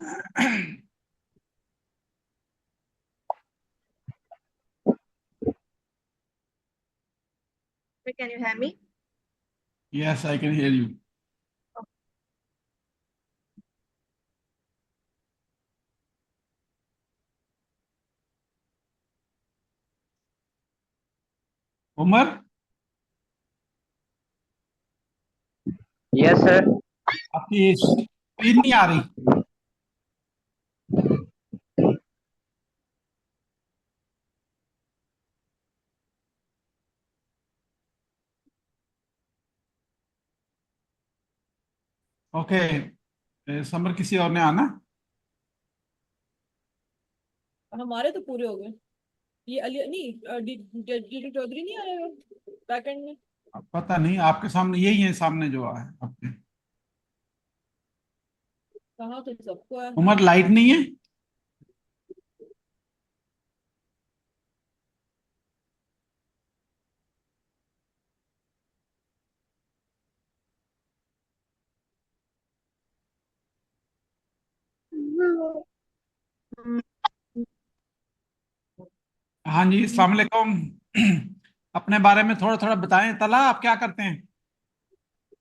Can you hear me? Yes, I can hear you. Umar, yes sir. आपकी screen नहीं आ रही। ओके, समर किसी और ने आना। हमारे तो पूरे हो गए। ये अली नहीं, डीडी चौधरी नहीं आएगा बैकएंड में। पता नहीं, आपके सामने यही है, सामने जो है आपके। कहाँ तो सबको है। उमर, लाइट नहीं है। हाँ जी, अस्सलाम वालेकुम। अपने बारे में थोड़ा थोड़ा बताएं। तला, आप क्या करते हैं?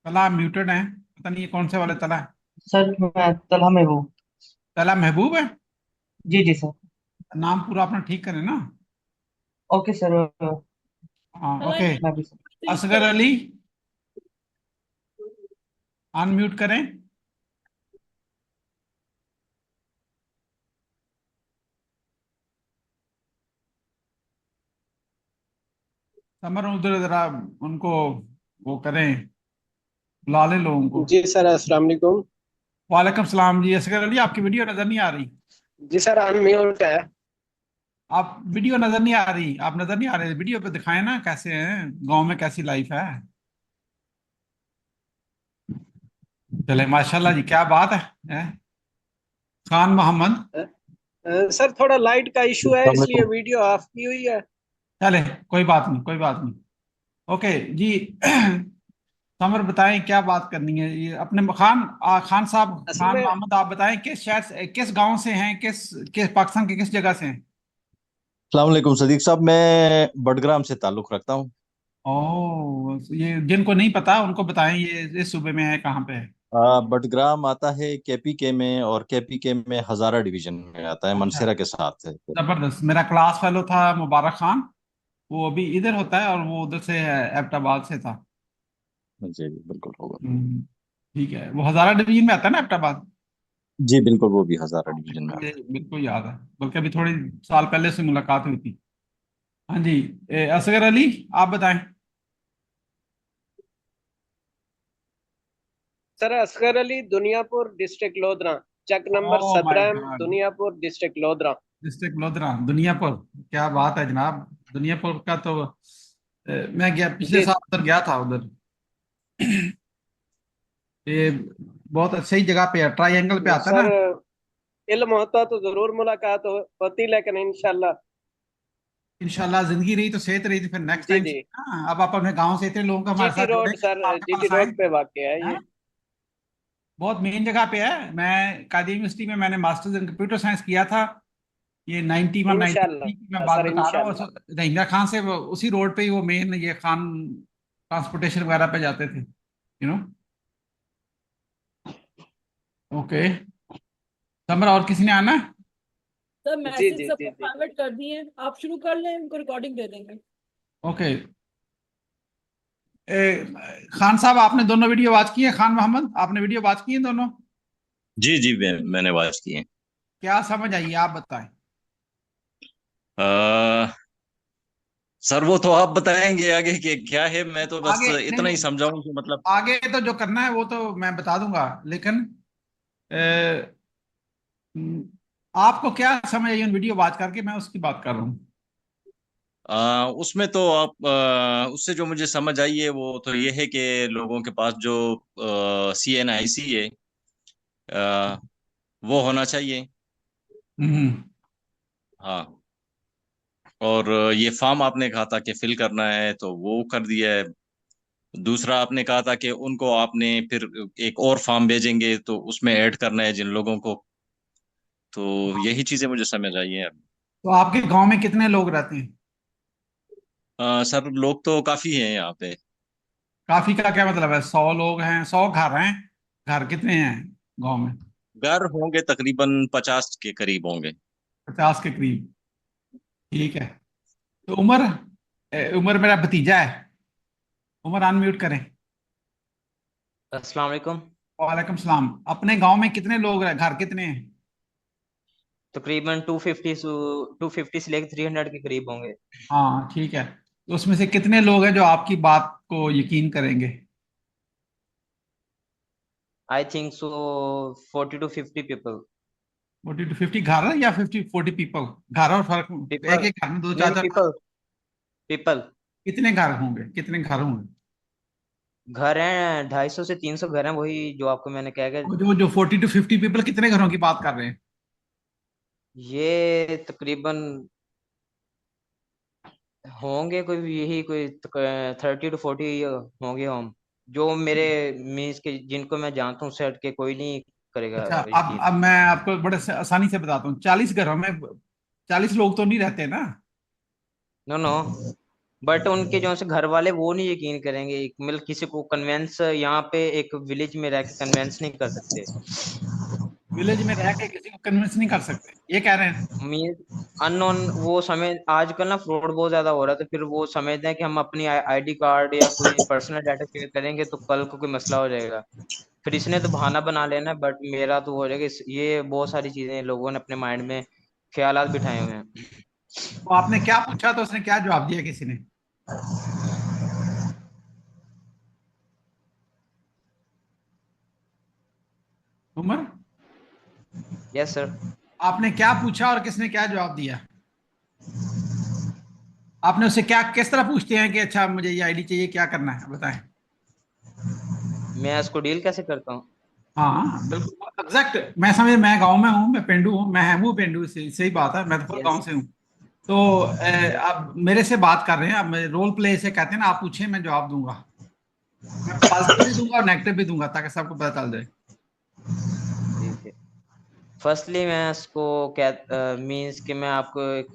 तला म्यूटेड हैं, पता नहीं ये कौन से वाले तला है। सर मैं तलहा में हूँ। तला महबूब है। जी जी सर। नाम पूरा अपना ठीक करें ना। Okay sir. हाँ, चला ओके। मैं भी सर। असगर अली, अनम्यूट करें। समर, उधर जरा उनको वो करें, बुला ले लोगों को। जी सर, अस्सलाम वालेकुम। वालेकुम सलाम जी। असगर अली, आपकी वीडियो नजर नहीं आ रही। जी सर, अनम्यूट है। आप वीडियो नजर नहीं आ रही, आप नजर नहीं आ रहे। वीडियो पे दिखाएं ना कैसे हैं, गांव में कैसी लाइफ है। चले, माशाल्लाह जी, क्या बात है? खान मोहम्मद। सर थोड़ा लाइट का इशू है, अस्सलाम इसलिए वालेकुम। वीडियो ऑफ की हुई है। चले, कोई बात नहीं, कोई बात नहीं। ओके जी। समर, बताएं क्या बात करनी है। ये अपने खान साहब, असल खान में मोहम्मद, आप बताएं किस शहर से, किस गांव से हैं, किस पाकिस्तान के किस जगह से हैं? अस्सलाम वालेकुम सदीक साहब, मैं बडग्राम से ताल्लुक़ रखता हूँ। ओह, ये जिनको नहीं पता उनको बताएं, ये इस सूबे में है, कहाँ पे है? बडग्राम आता है केपीके में, और केपीके में हजारा डिवीजन में आता है, अच्छा, मनसेरा के साथ है। जबरदस्त। मेरा क्लास फेलो था मुबारक खान, वो अभी इधर होता है, और वो उधर से है, एबटाबाद से था। जी जी, बिल्कुल होगा। हम्म, ठीक है। वो हजारा डिवीजन में आता है ना, एबटाबाद। जी बिल्कुल, वो भी हजारा डिवीजन में आता मेरे को याद है, बल्कि अभी थोड़ी साल पहले से मुलाकात हुई थी। हाँ जी। असगर अली, आप बताएं। सर, असगर अली, दुनियापुर डिस्ट्रिक्ट लोधरा, चक number oh my 17, God. Dunyapur district Lodhra. District Lodhra, Dunyapur. क्या बात है जनाब। दुनियापुर का तो मैं गया, पिछले जी साल उधर गया था उधर। ये बहुत सही जगह पे है, ट्राई एंगल पे आता है सर, ना। इल्म होता तो जरूर मुलाकात होती, लेकिन इंशाल्लाह। इंशाल्लाह, जिंदगी रही तो सेहत रही, तो फिर नेक्स्ट जी टाइम। जी। हाँ, अब आप अपने गांव से इतने लोगों को हमारे जीटी साथ रोड जोड़ेंगे, सर, तो आपके जीटी पास आए। रोड पे वाक़ है ये। हाँ, बहुत मेन जगह पे है। मैं कायदे यूनिवर्सिटी में मैंने मास्टर्स इन कंप्यूटर साइंस किया था। ये 91 93 की मैं इंशाल्लाह बात सर, बता रहा हूँ। इंशाल्लाह। रहींगा खान से उसी रोड पे ही वो मेन, ये खान ट्रांसपोर्टेशन वगैरह पे जाते थे, नो। ओके। समर, और किसी ने आना है? सर जी मैसेज जी जी सबको जी। फॉरवर्ड कर दिए, आप शुरू कर लें, उनको रिकॉर्डिंग दे देंगे। ओके। खान साहब, आपने दोनों वीडियो वॉच की है? खान मोहम्मद, आपने वीडियो वॉच की है दोनों? जी जी, मैंने वॉच की है। क्या समझ आई, आप बताएं। सर वो तो आप बताएंगे आगे कि क्या है, मैं तो बस आगे नहीं इतना ही नहीं, समझाऊं कि मतलब। आगे तो जो करना है वो तो मैं बता दूंगा, लेकिन अ, आपको क्या समझ आई उन वीडियो वॉच करके, मैं उसकी बात कर रहा हूँ। उसमें तो आप उससे जो मुझे समझ आई है वो तो ये है कि लोगों के पास जो CNIC है, अ, वो होना चाहिए। हम्म। हाँ। और ये फॉर्म आपने कहा था कि फिल करना है, तो वो कर दिया है। दूसरा आपने कहा था कि उनको आपने फिर एक और फॉर्म भेजेंगे, तो उसमें ऐड करना है जिन लोगों को तो यही चीजें मुझे समझ आई है। तो आपके गांव में कितने लोग रहते हैं? सर लोग तो काफी हैं यहाँ पे। काफी का क्या मतलब है? 100 लोग हैं, 100 घर हैं? घर कितने हैं गांव में? घर होंगे तकरीबन 50 के करीब होंगे। 50 के करीब। ठीक है। तो उमर, उमर मेरा भतीजा है। उमर अनम्यूट करें। अस्सलाम वालेकुम। वालेकुम सलाम। अपने गांव में कितने लोग हैं, घर कितने हैं? तकरीबन 250 से लेकर 300 के करीब होंगे। हाँ ठीक है। तो उसमें से कितने लोग हैं जो आपकी बात को यकीन करेंगे? I think so 40 to 50 people. 40 to 50 घर है या 50 40 पीपल? घर और फर्क, एक पीपल एक घर में दो नहीं चार नहीं, चार। People people. कितने घर होंगे, कितने घर होंगे? घर हैं 250 से 300 घर हैं, वही जो आपको मैंने कहा कि जो जो 40 to 50 पीपल, कितने घरों की बात कर रहे हैं? ये तकरीबन होंगे कोई यही कोई 30 to 40 होंगे हम, जो मेरे मीन्स के जिनको मैं जानता हूँ, उससे हट के कोई नहीं करेगा अच्छा, यकीन। अब मैं आपको बड़े आसानी से बताता हूँ। 40 घरों में 40 लोग तो नहीं रहते ना? नो नो, बट उनके जो से घर वाले वो नहीं यकीन करेंगे, मतलब किसी को कन्वेंस यहाँ पे एक विलेज में रह के कन्वेंस नहीं कर सकते। विलेज में रह के किसी को कन्विंस नहीं कर सकते, ये कह रहे हैं? मीन अननोन, वो समय आजकल ना फ्रॉड बहुत ज्यादा हो रहा है, तो फिर वो समझते हैं कि हम अपनी आईडी कार्ड या कोई पर्सनल डाटा शेयर करेंगे तो कल को कोई मसला हो जाएगा। फिर इसने तो बहाना बना लेना, बट मेरा तो हो जाएगा ये बहुत सारी चीजें लोगों ने अपने माइंड में ख्यालात बिठाए हुए हैं। तो आपने क्या पूछा तो उसने क्या जवाब दिया किसी ने? Umar, yes sir. आपने क्या पूछा और किसने क्या जवाब दिया? आपने उससे क्या, किस तरह पूछते हैं कि अच्छा मुझे ये आईडी चाहिए, क्या करना है बताएं? मैं इसको डील कैसे करता हूँ? हाँ बिल्कुल एग्जैक्ट, मैं समझ, मैं गांव में हूँ, मैं पेंडू हूँ, मैं हूँ पेंडू से, सही बात है, मैं तो खुद यस। गांव से हूँ। तो आप मेरे से बात कर रहे हैं, अब रोल प्ले से कहते हैं ना, आप पूछें मैं जवाब दूंगा। मैं पॉजिटिव भी दूंगा और नेगेटिव भी दूंगा ताकि सबको पता चल जाए। ठीक है। फर्स्टली मैं इसको क्या मीन्स कि मैं आपको एक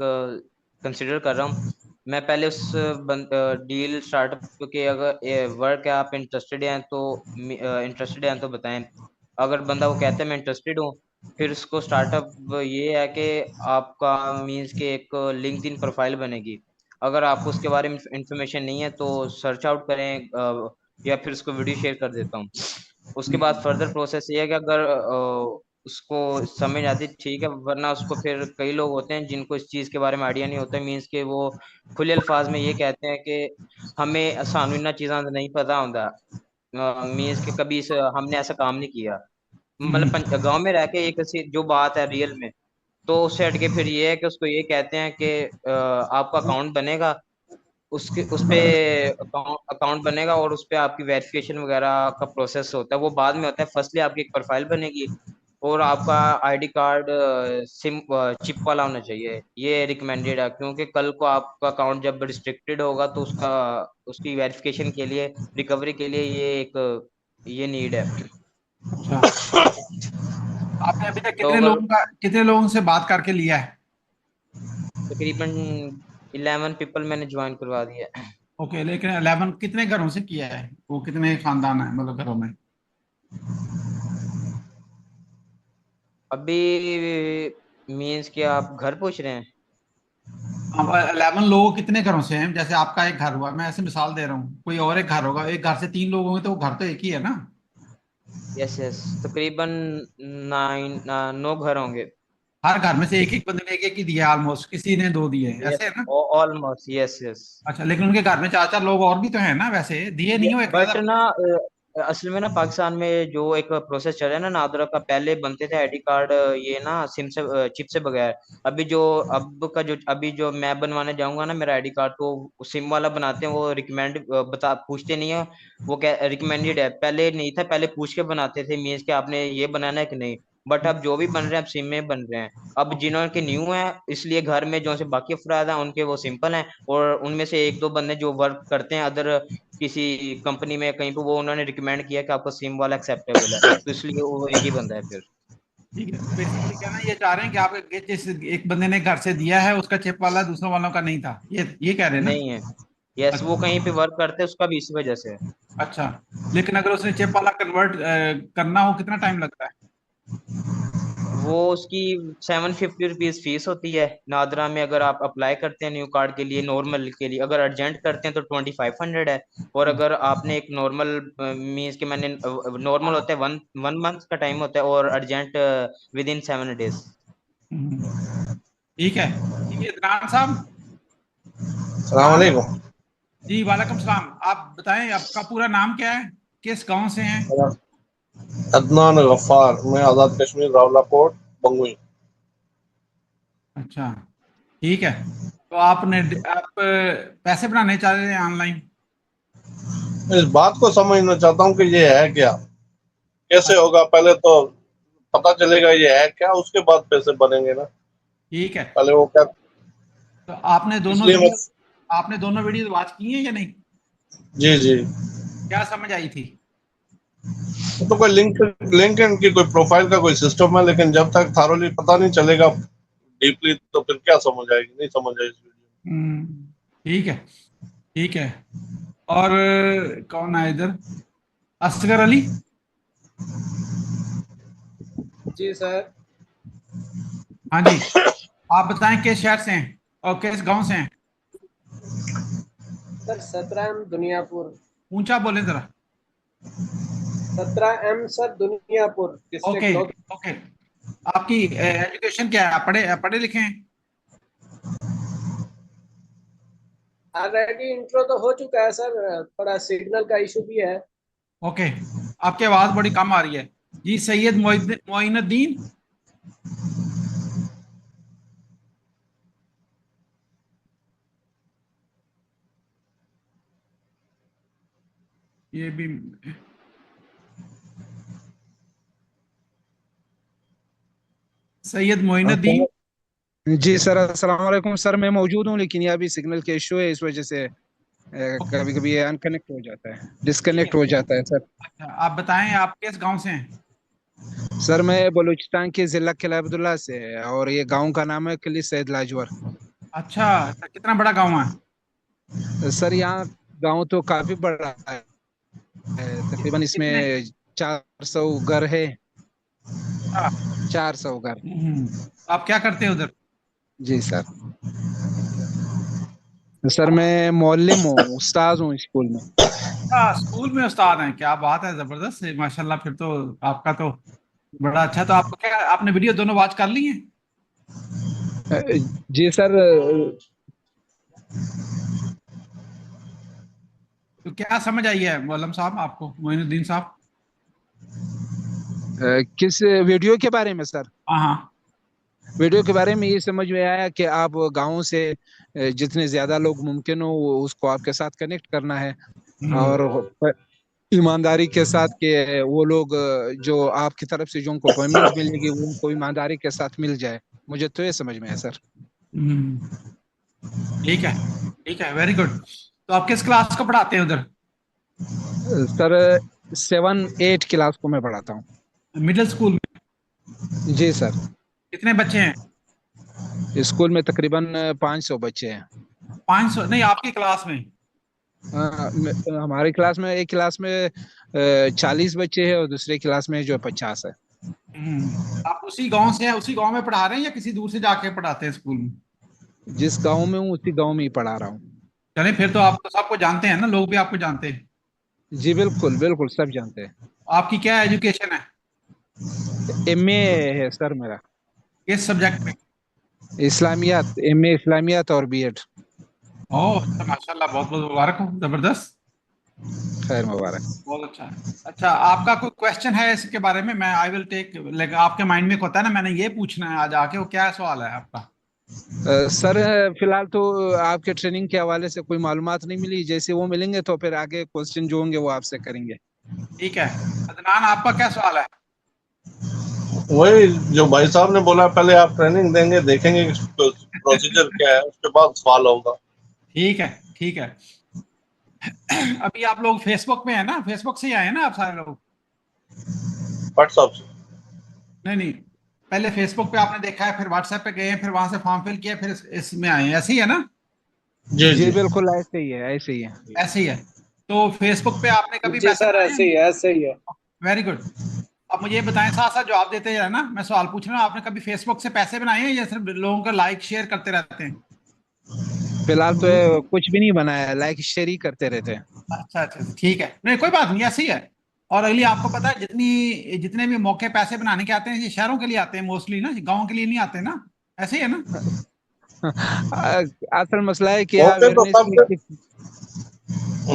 कंसिडर कर रहा हूँ। मैं पहले उस डील स्टार्टअप के अगर वर्क है, आप इंटरेस्टेड हैं तो बताएं। अगर बंदा वो कहता है मैं इंटरेस्टेड हूँ, फिर उसको स्टार्टअप ये है कि आपका मीन्स के एक लिंक्डइन प्रोफाइल बनेगी। अगर आपको उसके बारे में इंफॉर्मेशन नहीं है तो सर्च आउट करें, या फिर उसको वीडियो शेयर कर देता हूँ। उसके बाद फर्दर प्रोसेस ये है कि अगर उसको समझ आती ठीक है, वरना उसको फिर कई लोग होते हैं जिनको इस चीज़ के बारे में आइडिया नहीं होता, मीन्स के वो खुले अल्फाज में ये कहते हैं कि हमें सानू इन्ना चीज़ां दा नहीं पता होंदा, मीन्स के कभी हमने ऐसा काम नहीं किया। मतलब गांव में रह के एक ऐसी जो बात है रियल में, तो उससे हट के फिर ये है कि उसको ये कहते हैं कि आपका अकाउंट बनेगा, उसके उस पे अकाउंट बनेगा और उस पे आपकी वेरिफिकेशन वगैरह का प्रोसेस होता है, वो बाद में होता है। फर्स्टली आपकी एक प्रोफाइल बनेगी और आपका आईडी कार्ड सिम चिप वाला होना चाहिए, ये रिकमेंडेड है, क्योंकि कल को आपका अकाउंट जब रिस्ट्रिक्टेड होगा तो उसका उसकी वेरिफिकेशन के लिए, रिकवरी के लिए ये एक ये नीड है। अच्छा, आपने अभी तक तो अगर कितने लोगों से बात करके लिया है? तकरीबन 11 पीपल मैंने ज्वाइन करवा दिया है। ओके, लेकिन 11 कितने घरों से किया है? वो कितने खानदान है मतलब घरों में? अभी मीन्स कि आप घर पूछ रहे हैं? अब 11 लोग कितने घरों से हैं? जैसे आपका एक घर हुआ, मैं ऐसे मिसाल दे रहा हूँ, कोई और एक घर होगा, एक घर से 3 लोग होंगे तो वो घर तो एक ही है ना? यस यस, तकरीबन 9 घर होंगे। हर घर में से एक एक बंदे ने एक एक ही दिया, ऑलमोस्ट किसी ने 2 दिए, ऐसे यस, है ना? Almost yes yes. अच्छा, लेकिन उनके घर में 4 4 लोग और भी तो हैं ना, वैसे दिए नहीं हो एक बट नजर? ना असल में ना पाकिस्तान में जो एक प्रोसेस चल रहा है ना नादरा का, पहले बनते थे आईडी कार्ड ये ना सिम से चिप से बगैर। अभी जो मैं बनवाने जाऊंगा ना मेरा आईडी कार्ड, तो सिम वाला बनाते हैं, वो रिकमेंड बता पूछते नहीं है, वो क्या रिकमेंडेड है। पहले नहीं था, पहले पूछ के बनाते थे मीन्स कि आपने ये बनाना है कि नहीं। बट अब जो भी बन रहे हैं अब सिम में बन रहे हैं। अब जिन्होंने के न्यू है, इसलिए घर में जो से बाकी अफराद हैं उनके वो सिंपल हैं, और उनमें से एक दो बंदे जो वर्क करते हैं अदर किसी कंपनी में कहीं पे, वो उन्होंने रिकमेंड किया कि आपको सिम वाला एक्सेप्टेबल है, तो इसलिए वो एक ही बंदा है फिर। ठीक है, बेसिकली कहना ये चाह रहे हैं कि आप जिस एक बंदे ने घर से दिया है उसका चिप वाला दूसरों वालों का नहीं था, ये कह रहे हैं ना? नहीं है। यस, वो कहीं पे वर्क करते हैं, उसका भी इसी वजह से है। अच्छा, लेकिन अगर उसने चिप वाला कन्वर्ट करना हो कितना टाइम लगता है? वो उसकी 750 रुपीज फीस होती है। नादरा में अगर आप अप्लाई करते हैं न्यू कार्ड के लिए, नॉर्मल के लिए अगर अर्जेंट करते हैं तो 2500 है। और अगर आपने एक नॉर्मल मीन्स के मैंने नॉर्मल होता है वन मंथ का टाइम होता है, और अर्जेंट विद इन 7 days। ठीक है, ठीक है इदरान साहब। सलाम अलैकुम। जी वालेकुम सलाम। आप बताएं आपका पूरा नाम क्या है, किस गांव से हैं? अदनान गफ्फार, मैं आज़ाद कश्मीर रावलाकोट बंगुई। अच्छा, ठीक है। तो आप पैसे बनाने चाह रहे हैं ऑनलाइन? इस बात को समझना चाहता हूँ कि ये है क्या, कैसे होगा। पहले तो पता चलेगा ये है क्या, उसके बाद पैसे बनेंगे ना। ठीक है, पहले वो क्या, तो इसलिए मैं, आपने दोनों वीडियो वॉच की हैं या नहीं? जी जी। क्या समझ आई थी? तो कोई लिंक्डइन की कोई प्रोफाइल का कोई सिस्टम है, लेकिन जब तक थारोली पता नहीं चलेगा डीपली तो फिर क्या समझ आएगी, नहीं समझ आएगी इस वीडियो। ठीक है, ठीक है। और कौन है इधर? असगर अली। जी सर। हाँ जी, आप बताएं किस शहर से हैं और किस गांव से हैं? Sir 17M Duniyapur. ऊंचा बोलें जरा। 17M sir, Duniyapur okay, district लोग। ओके। आपकी एजुकेशन क्या है, आप पढ़े पढ़े लिखे हैं? ऑलरेडी इंट्रो तो हो चुका है सर, थोड़ा सिग्नल का इशू भी है। ओके, आपकी आवाज बड़ी कम आ रही है। जी सैयद मोइनुद्दीन। ये भी सैयद मोइनुद्दीन। जी सर, अस्सलाम वालेकुम सर। मैं मौजूद हूँ, लेकिन ये अभी सिग्नल के इशू है, इस वजह से कभी कभी ये अनकनेक्ट हो जाता है, ठीक है, डिस्कनेक्ट हो जाता है सर। अच्छा आप बताएं आप किस गांव से हैं? सर मैं बलूचिस्तान के जिला किला अब्दुल्ला से है, और ये गांव का नाम है किली सैद लाजवर। अच्छा, तो कितना बड़ा गांव है? सर यहाँ गांव तो काफी बड़ा है, तकरीबन कितने? इसमें 400 घर है। अच्छा, 400 घर। आप क्या करते हैं उधर? जी सर। सर मैं मौलिम हूँ, उस्ताद हूँ स्कूल में। अच्छा, स्कूल में उस्ताद हैं, क्या बात है, जबरदस्त है माशाल्लाह। फिर तो आपका तो बड़ा अच्छा। तो आपको क्या, आपने वीडियो दोनों वॉच कर ली हैं? जी सर। तो क्या समझ आई है मौलम साहब आपको, मोइनुद्दीन साहब? किस वीडियो के बारे में सर? हाँ हाँ। वीडियो के बारे में ये समझ में आया कि आप गांव से जितने ज्यादा लोग मुमकिन हो उसको आपके साथ कनेक्ट करना है, और ईमानदारी के साथ कि वो लोग जो आपकी तरफ से जो उनको पेमेंट मिलेगी वो उनको ईमानदारी के साथ मिल जाए। मुझे तो ये समझ में है सर। ठीक है, ठीक है, वेरी गुड। तो आप किस क्लास को पढ़ाते हैं उधर? सर 7-8 क्लास को मैं पढ़ाता हूँ। मिडिल स्कूल में? जी सर। कितने बच्चे हैं? स्कूल में तकरीबन 500 बच्चे हैं। 500 नहीं, आपकी क्लास में? हमारी क्लास में, एक क्लास में 40 बच्चे हैं, और दूसरे क्लास में जो 50 है। आप उसी गांव से हैं, उसी गांव में पढ़ा रहे हैं या किसी दूर से जाके पढ़ाते हैं स्कूल में? जिस गांव में हूँ उसी गांव में ही पढ़ा रहा हूँ। चले, फिर तो आप तो सबको जानते हैं ना, लोग भी आपको जानते हैं। जी बिल्कुल बिल्कुल, सब जानते हैं। आपकी क्या एजुकेशन है? एमए है सर मेरा, किस सब्जेक्ट में? इस्लामियात, एमए इस्लामियात और बीएड। ओह अच्छा, माशाल्लाह, बहुत बहुत मुबारक हो, जबरदस्त, खैर मुबारक। बहुत अच्छा है। अच्छा, आपका कोई क्वेश्चन है इसके बारे में? मैं आई विल टेक, लाइक आपके माइंड में एक होता है ना, मैंने ये पूछना है आज आके, वो क्या सवाल है आपका? सर फिलहाल तो आपके ट्रेनिंग के हवाले से कोई मालूमात नहीं मिली, जैसे वो मिलेंगे तो फिर आगे क्वेश्चन जो होंगे वो आपसे करेंगे। ठीक है, अदनान आपका क्या सवाल है? वही जो भाई साहब ने बोला, पहले आप ट्रेनिंग देंगे, देखेंगे प्रोसीजर क्या है, उसके बाद सवाल होगा। ठीक है, ठीक है। अभी आप लोग फेसबुक में है ना, फेसबुक से ही आए हैं ना आप सारे लोग? व्हाट्सएप से। नहीं नहीं, पहले फेसबुक पे आपने देखा है, फिर व्हाट्सएप पे गए हैं, फिर वहां से फॉर्म फिल किया, फिर इसमें आए हैं, ऐसे ही है ना? जी जी जी। बिल्कुल ऐसे ही है, ऐसे ही है। ऐसे ही है। तो फेसबुक पे आपने कभी जी पैसे सर, बनाए ऐसे ही हैं? है, ऐसे ही है। Very good. अब मुझे ये बताएं, साथ साथ जवाब देते जाए ना, मैं सवाल पूछ रहा हूँ, आपने कभी फेसबुक से पैसे बनाए हैं या सिर्फ लोगों का लाइक शेयर करते रहते हैं? फिलहाल तो ये कुछ भी नहीं बनाया है, लाइक शेयर ही करते रहते हैं। अच्छा अच्छा, ठीक है, नहीं कोई बात नहीं, ऐसे ही है। और अगली, आपको पता है जितने भी मौके पैसे बनाने के आते हैं, ये शहरों के लिए आते हैं मोस्टली ना, गाँव के लिए नहीं आते ना, ऐसे ही है ना? असल मसला है कि मौके तो अवेयरनेस सबके की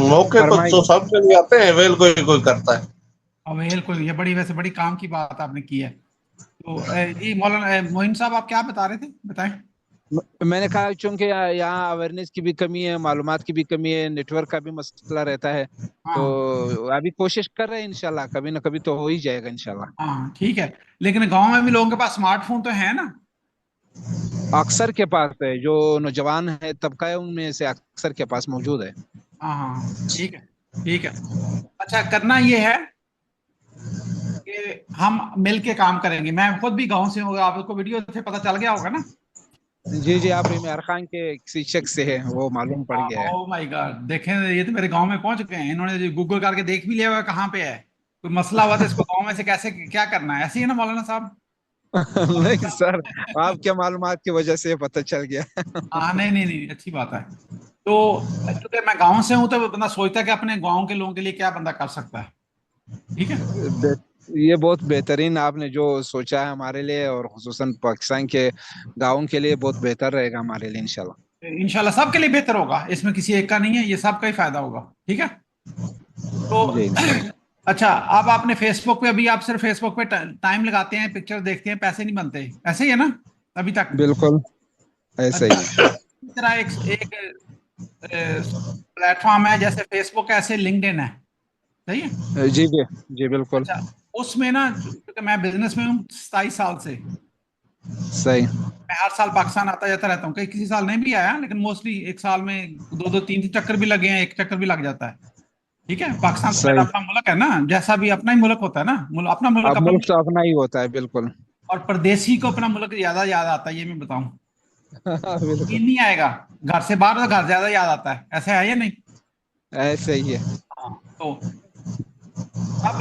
मौके फरमाई। तो सबके लिए आते हैं, वेल कोई कोई करता है। अवेल को, ये बड़ी, वैसे बड़ी काम की बात आपने की है। तो जी मौलाना मोइन साहब, आप क्या बता रहे थे, बताएं। मैंने कहा चूंकि यहाँ अवेयरनेस की भी कमी है, मालूमात की भी कमी है, नेटवर्क का भी मसला रहता है, तो हाँ अभी कोशिश कर रहे हैं, इंशाल्लाह कभी ना कभी तो हो ही जाएगा इंशाल्लाह। हाँ, ठीक है। लेकिन गांव में भी लोगों के पास स्मार्टफोन तो है ना? अक्सर के पास है, जो नौजवान है तबका है उनमें से अक्सर के पास मौजूद है। हाँ हाँ हाँ, ठीक है, ठीक है। अच्छा, करना ये है कि हम मिल के काम करेंगे। मैं खुद भी गांव से हूँ, आपको वीडियो से पता चल गया होगा ना? जी जी, आप इमरान खान के किसी शख्स से है, वो मालूम पड़ गया है। ओ माय गॉड, देखें, ये तो मेरे गांव में पहुंच गए हैं, इन्होंने गूगल करके देख भी लिया हुआ है कहाँ पे है। कोई मसला हुआ तो इसको गांव में से कैसे क्या करना है, ऐसे ही है ना मौलाना साहब? नहीं सर, आपके मालूमात की वजह से पता चल गया। हाँ, नहीं नहीं नहीं, अच्छी बात है। तो क्योंकि मैं गांव से हूं, तो बंदा सोचता है कि अपने गांव के लोगों के लिए क्या बंदा कर सकता है। ठीक है। बे- ये बहुत बेहतरीन आपने जो सोचा है हमारे लिए, और खुसूसन पाकिस्तान के गाँव के लिए बहुत बेहतर रहेगा हमारे लिए इंशाल्लाह। इंशाल्लाह सबके लिए बेहतर होगा, इसमें किसी एक का नहीं है, ये सबका ही फायदा होगा। ठीक है। तो जी इंशाल्लाह। अच्छा, अब आपने फेसबुक पे, अभी आप सिर्फ फेसबुक पे टाइम लगाते हैं, पिक्चर देखते हैं, पैसे नहीं बनते, ऐसे ही है ना अभी तक? बिल्कुल ऐसा ही है। अच्छा, इस तरह एक प्लेटफॉर्म है जैसे फेसबुक, ऐसे लिंक्डइन है, सही है? जी जी जी बिल्कुल अच्छा, उसमें ना, क्योंकि मैं बिजनेस में हूँ 27 साल से, सही। मैं हर साल पाकिस्तान आता जाता रहता हूँ, कई किसी साल नहीं भी आया, लेकिन मोस्टली एक साल में दो दो तीन तीन चक्कर भी लगे हैं, एक चक्कर भी लग जाता है। ठीक है, पाकिस्तान तो मेरा सही। अपना मुल्क है ना, जैसा भी अपना ही मुल्क होता है ना, अपना मुल्क अब अपना मुल्क मुल्क। तो अपना ही होता है बिल्कुल। और परदेसी को अपना मुल्क ज्यादा याद आता है, ये मैं बताऊं, बिल्कुल यकीन नहीं आएगा, घर से बाहर तो घर ज्यादा याद आता है, ऐसा है या नहीं? ऐसे ही है। हाँ। तो अब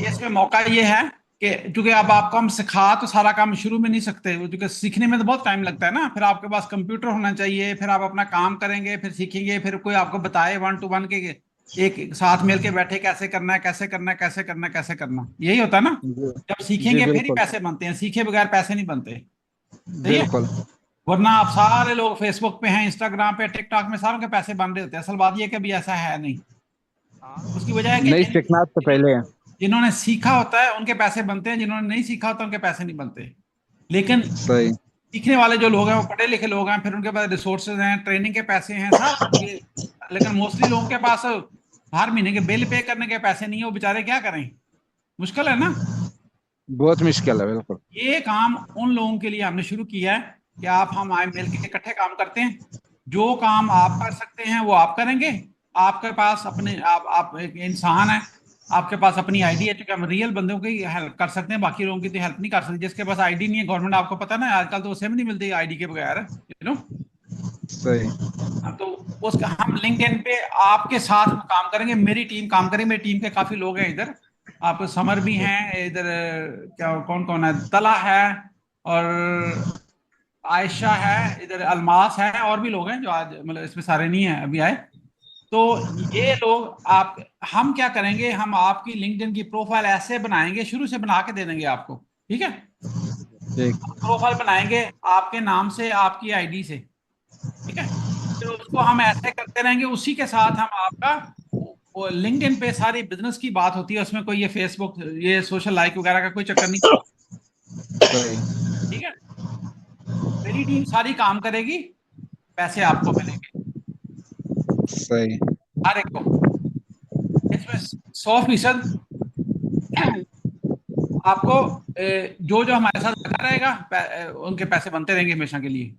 इसमें मौका ये है कि क्योंकि अब आपको हम सिखा तो सारा काम शुरू में नहीं सकते, क्योंकि सीखने में तो बहुत टाइम लगता है ना, फिर आपके पास कंप्यूटर होना चाहिए, फिर आप अपना काम करेंगे, फिर सीखेंगे, फिर कोई आपको बताए 1 to 1 के एक साथ मिल के बैठे, कैसे करना है, कैसे करना है, कैसे करना है, कैसे करना, यही होता है ना? जी जब जी सीखेंगे फिर ही बिल्कुल पैसे बनते हैं, सीखे बगैर पैसे नहीं बनते। सही है। बिल्कुल। वरना आप सारे लोग फेसबुक पे हैं, इंस्टाग्राम पे, टिकटॉक में, सारों के पैसे बन रहे होते हैं, असल बात यह है कि अभी ऐसा है नहीं। उसकी वजह है कि नहीं, सीखना तो पहले है। जिन्होंने सीखा होता है उनके पैसे बनते हैं, जिन्होंने नहीं सीखा होता उनके पैसे नहीं बनते। लेकिन सही। सीखने वाले जो लोग हैं वो पढ़े लिखे लोग हैं, फिर उनके पास रिसोर्सेज हैं, ट्रेनिंग के पैसे हैं, सारा ये। लेकिन मोस्टली लोगों के पास हर महीने के बिल पे करने के पैसे नहीं है, वो बेचारे क्या करें, मुश्किल है ना? बहुत मुश्किल है बिल्कुल। ये काम उन लोगों के लिए हमने शुरू किया है कि आप हम आए मिल के इकट्ठे काम करते हैं, जो काम आप कर सकते हैं वो आप करेंगे। आपके पास अपने आप एक इंसान है, आपके पास अपनी आईडी है, क्योंकि हम रियल बंदों की हेल्प कर सकते हैं, बाकी लोगों की तो हेल्प नहीं कर सकते। जिसके पास आईडी नहीं है, गवर्नमेंट आपको पता ना, आजकल तो उसे भी नहीं मिलती आईडी के बगैर, सही। तो उसका हम लिंक्डइन पे आपके साथ काम करेंगे, मेरी टीम काम करेगी, मेरी टीम के काफी लोग हैं इधर, आप समर भी हैं इधर, क्या कौन कौन है, तला है, और आयशा है इधर, अलमास है, और भी लोग हैं जो आज मतलब इसमें सारे नहीं है अभी आए। तो ये लोग आप, हम क्या करेंगे, हम आपकी लिंक्डइन की प्रोफाइल ऐसे बनाएंगे, शुरू से बना के दे देंगे आपको। ठीक है, ठीक। प्रोफाइल बनाएंगे आपके नाम से, आपकी आईडी से। ठीक है, फिर उसको हम ऐसे करते रहेंगे, उसी के साथ हम आपका, वो लिंक्डइन पे सारी बिजनेस की बात होती है, उसमें कोई ये फेसबुक, ये सोशल लाइक वगैरह का कोई चक्कर नहीं। सही। ठीक है, मेरी टीम सारी काम करेगी, पैसे आपको मिलेंगे सही। हर एक को। इसमें 100% आपको जो जो हमारे साथ लगा रहेगा, उनके पैसे बनते रहेंगे हमेशा के लिए।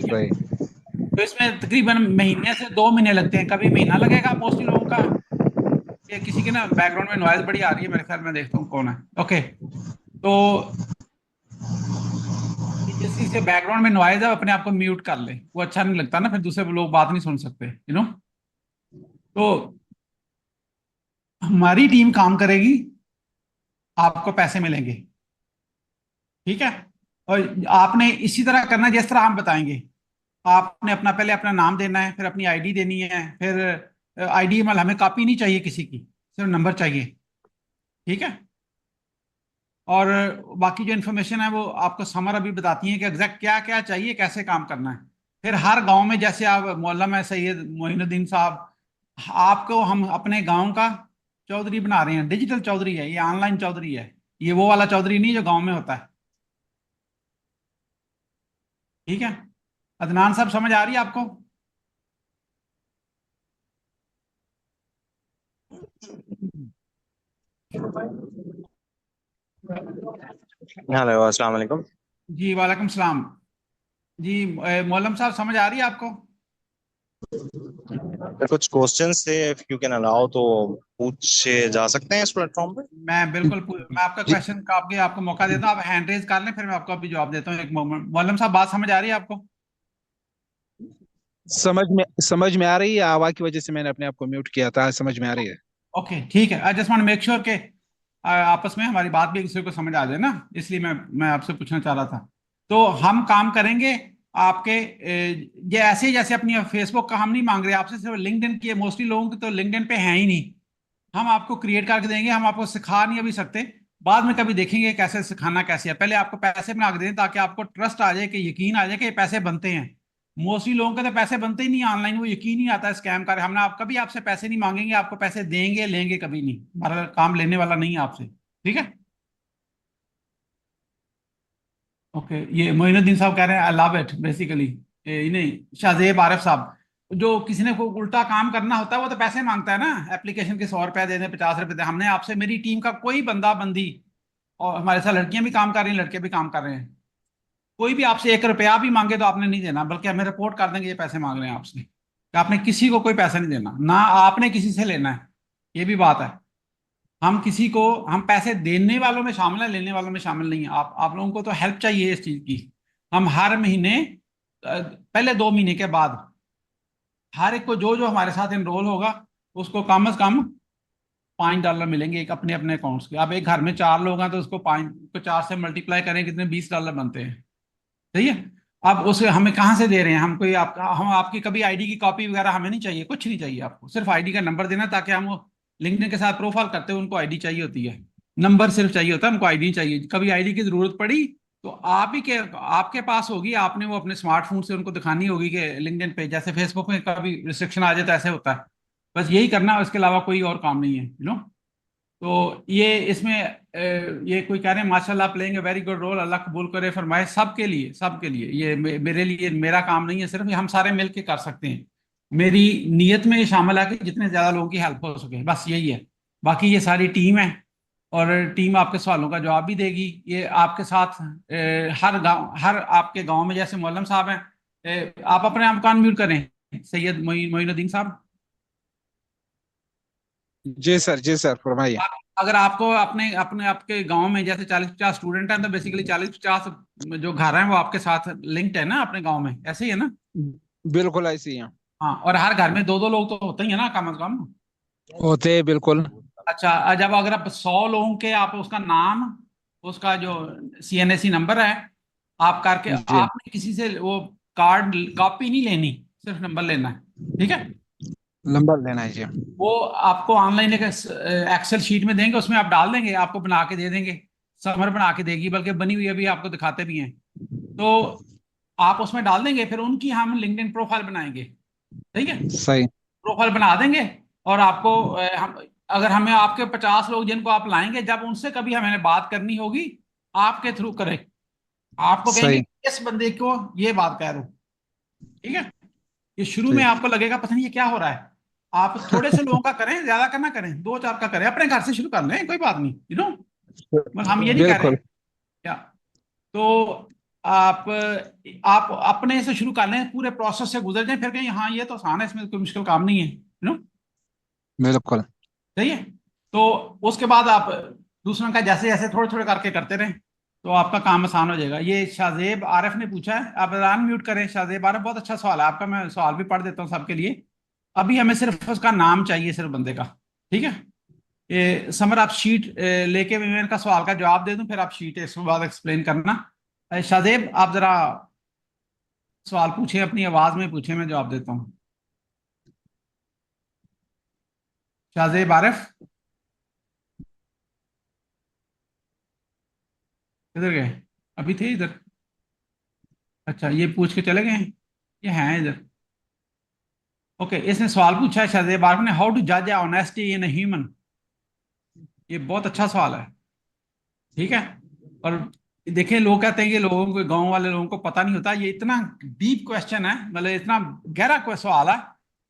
सही। तो इसमें तकरीबन महीने से 2 महीने लगते हैं, कभी महीना लगेगा मोस्टली लोगों का। ये किसी के ना बैकग्राउंड में नॉइज बड़ी आ रही है, मेरे ख्याल में, देखता हूँ कौन है। ओके, तो किसी से बैकग्राउंड में नॉइज है अपने आप को म्यूट कर ले, वो अच्छा नहीं लगता ना, फिर दूसरे लोग बात नहीं सुन सकते, यू नो। तो हमारी टीम काम करेगी, आपको पैसे मिलेंगे, ठीक है। और आपने इसी तरह करना जिस तरह हम बताएंगे। आपने अपना पहले अपना नाम देना है, फिर अपनी आईडी देनी है, फिर आईडी मतलब हमें कॉपी नहीं चाहिए किसी की, सिर्फ नंबर चाहिए, ठीक है। और बाकी जो इन्फॉर्मेशन है वो आपको समर अभी बताती है कि एग्जैक्ट क्या क्या चाहिए, कैसे काम करना है। फिर हर गांव में जैसे आप मौलम है सैयद मोइनुद्दीन साहब, आपको हम अपने गांव का चौधरी बना रहे हैं। डिजिटल चौधरी है ये, ऑनलाइन चौधरी है ये, वो वाला चौधरी नहीं जो गांव में होता है, ठीक है। अदनान साहब समझ आ रही है आपको? हेलो अस्सलाम वालेकुम। जी वालेकुम सलाम। जी मौलम साहब समझ आ रही है आपको? कुछ क्वेश्चंस थे, इफ यू कैन अलाउ तो पूछे जा सकते हैं इस प्लेटफॉर्म पे? मैं आपका क्वेश्चन का आपको मौका देता हूँ, आप हैंड रेज कर लें, फिर मैं आपको अभी जवाब देता हूँ। एक मोमेंट, मौलम साहब बात समझ आ रही है आपको? समझ में आ रही है, आवाज की वजह से मैंने अपने आप को म्यूट किया था, समझ में आ रही है। ओके ठीक है। I just want make sure के आपस में हमारी बात भी एक दूसरे को समझ आ जाए ना, इसलिए मैं आपसे पूछना चाह रहा था। तो हम काम करेंगे आपके ये ऐसे ही जैसे अपनी फेसबुक का हम नहीं मांग रहे आपसे, सिर्फ लिंक्डइन की मोस्टली लोगों की तो लिंक्डइन पे है ही नहीं। हम आपको क्रिएट करके देंगे, हम आपको सिखा नहीं अभी सकते, बाद में कभी देखेंगे कैसे सिखाना कैसे है। पहले आपको पैसे बना के दें ताकि आपको ट्रस्ट आ जाए, कि यकीन आ जाए कि ये पैसे बनते हैं। मोस्टली लोगों के तो पैसे बनते ही नहीं ऑनलाइन, वो यकीन नहीं आता है स्कैम कर। हमने आप कभी आपसे पैसे नहीं मांगेंगे, आपको पैसे देंगे लेंगे कभी नहीं, हमारा काम लेने वाला नहीं है आपसे, ठीक है। ओके ये मोइनुद्दीन साहब कह रहे हैं आई लव इट बेसिकली, नहीं शाहजेब आरिफ साहब, जो किसी ने को उल्टा काम करना होता है वो तो पैसे मांगता है ना, एप्लीकेशन के 100 रुपए दे दें 50 रुपए दे। हमने आपसे, मेरी टीम का कोई बंदा बंदी, और हमारे साथ लड़कियां भी काम कर रही हैं लड़के भी काम कर रहे हैं, कोई भी आपसे 1 रुपया भी मांगे तो आपने नहीं देना, बल्कि हमें रिपोर्ट कर देंगे ये पैसे मांग रहे हैं आपसे, कि आपने किसी को कोई पैसा नहीं देना, ना आपने किसी से लेना है। ये भी बात है, हम किसी को, हम पैसे देने वालों में शामिल है, लेने वालों में शामिल नहीं है। आप लोगों को तो हेल्प चाहिए इस चीज की। हम हर महीने पहले 2 महीने के बाद हर एक को जो जो हमारे साथ इनरोल होगा उसको कम से कम $5 मिलेंगे, एक अपने अपने अकाउंट्स के। अब एक घर में 4 लोग हैं तो उसको 5 को 4 से मल्टीप्लाई करें, कितने $20 बनते हैं, सही है। अब उसे हमें कहाँ से दे रहे हैं, हम कोई आपका, हम आपकी कभी आईडी की कॉपी वगैरह हमें नहीं चाहिए, कुछ नहीं चाहिए आपको, सिर्फ आईडी का नंबर देना, ताकि हम वो लिंक्डइन के साथ प्रोफाइल करते हैं उनको आईडी चाहिए होती है, नंबर सिर्फ चाहिए होता है, उनको आईडी चाहिए। कभी आईडी की जरूरत पड़ी तो आप ही के आपके पास होगी, आपने वो अपने स्मार्टफोन से उनको दिखानी होगी कि लिंक्डइन पे, जैसे फेसबुक में कभी रिस्ट्रिक्शन आ जाए तो ऐसे होता है। बस यही करना है, इसके अलावा कोई और काम नहीं है, यू नो। तो ये इसमें ये कोई कह रहे हैं माशाल्लाह playing a very good role, अल्लाह कबूल करे फरमाए। सबके लिए, सबके लिए, ये मेरे लिए, मेरा काम नहीं है सिर्फ, ये हम सारे मिलके कर सकते हैं। मेरी नीयत में ये शामिल है कि जितने ज्यादा लोगों की हेल्प हो सके, बस यही है। बाकी ये सारी टीम है, और टीम आपके सवालों का जवाब भी देगी। ये आपके साथ हर गांव, हर आपके गांव में जैसे मौलम साहब हैं, आप अपने आप को अनम्यूट करें, सैयद मोइनुद्दीन साहब। जी सर फरमाइए। अगर आपको अपने अपने आपके गांव में जैसे 40-50 स्टूडेंट हैं, तो बेसिकली 40-50 जो घर हैं वो आपके साथ लिंक्ड है ना अपने गांव में, ऐसे ही है ना? बिल्कुल ऐसे ही है, हाँ, और हर घर में 2-2 लोग तो होते ही है ना कम से कम। होते हैं बिल्कुल। अच्छा, जब अगर आप 100 लोगों के, आप उसका नाम, उसका जो CNAC नंबर है, आप करके, जी आपने किसी से वो कार्ड कॉपी नहीं लेनी, सिर्फ नंबर लेना है, ठीक है। नंबर लेना है जी। वो आपको ऑनलाइन एक एक्सेल शीट में देंगे, उसमें आप डाल देंगे, आपको बना के दे देंगे, समर बना के देगी, बल्कि बनी हुई अभी आपको दिखाते भी हैं। तो आप उसमें डाल देंगे, फिर उनकी हम लिंक्डइन प्रोफाइल बनाएंगे, ठीक है। सही। प्रोफाइल बना देंगे, और आपको हम, अगर हमें आपके 50 लोग जिनको आप लाएंगे, जब उनसे कभी हमें बात करनी होगी आपके थ्रू करें, आपको कहेंगे सही। इस बंदे को ये बात कह रहा हूं, ठीक है। ये शुरू में ठीक। आपको लगेगा पता नहीं ये क्या हो रहा है, आप थोड़े से लोगों का करें, ज्यादा करना करें, 2-4 का करें, अपने घर से शुरू कर लें, कोई बात नहीं, यू नो। मतलब हम ये नहीं कह रहे बिल्कुल। क्या। तो आप अपने से शुरू कर लें, पूरे प्रोसेस से गुजर जाएं, फिर कहें हाँ ये तो आसान है, इसमें कोई मुश्किल काम नहीं है, यू नो। बिल्कुल। सही है। तो उसके बाद आप दूसरों का जैसे जैसे थोड़े थोड़े करके करते रहें, तो आपका काम आसान हो जाएगा। ये शाहजेब आरिफ ने पूछा है, आप अनम्यूट करें। शाहजेब आरिफ, बहुत अच्छा सवाल है आपका, मैं सवाल भी पढ़ देता हूँ सबके लिए। अभी हमें सिर्फ उसका नाम चाहिए, सिर्फ बंदे का, ठीक है। ये समर, आप शीट लेके मैं इनका सवाल का जवाब दे दूं, फिर आप शीट इसके बाद एक्सप्लेन करना। शाहजेब, आप जरा सवाल पूछे, अपनी आवाज में पूछे, मैं जवाब देता हूँ। शाहजेब आरिफ किधर गए? अभी थे इधर? अच्छा, ये पूछ के चले गए? ये हैं इधर। ओके, इसने सवाल पूछा है शाहजेब आरिफ ने, हाउ टू जज ऑनेस्टी इन ह्यूमन। ये बहुत अच्छा सवाल है, ठीक है। और देखिए, लोग कहते हैं कि लोगों को, गांव वाले लोगों को पता नहीं होता। ये इतना डीप क्वेश्चन है, मतलब इतना गहरा कोई सवाल है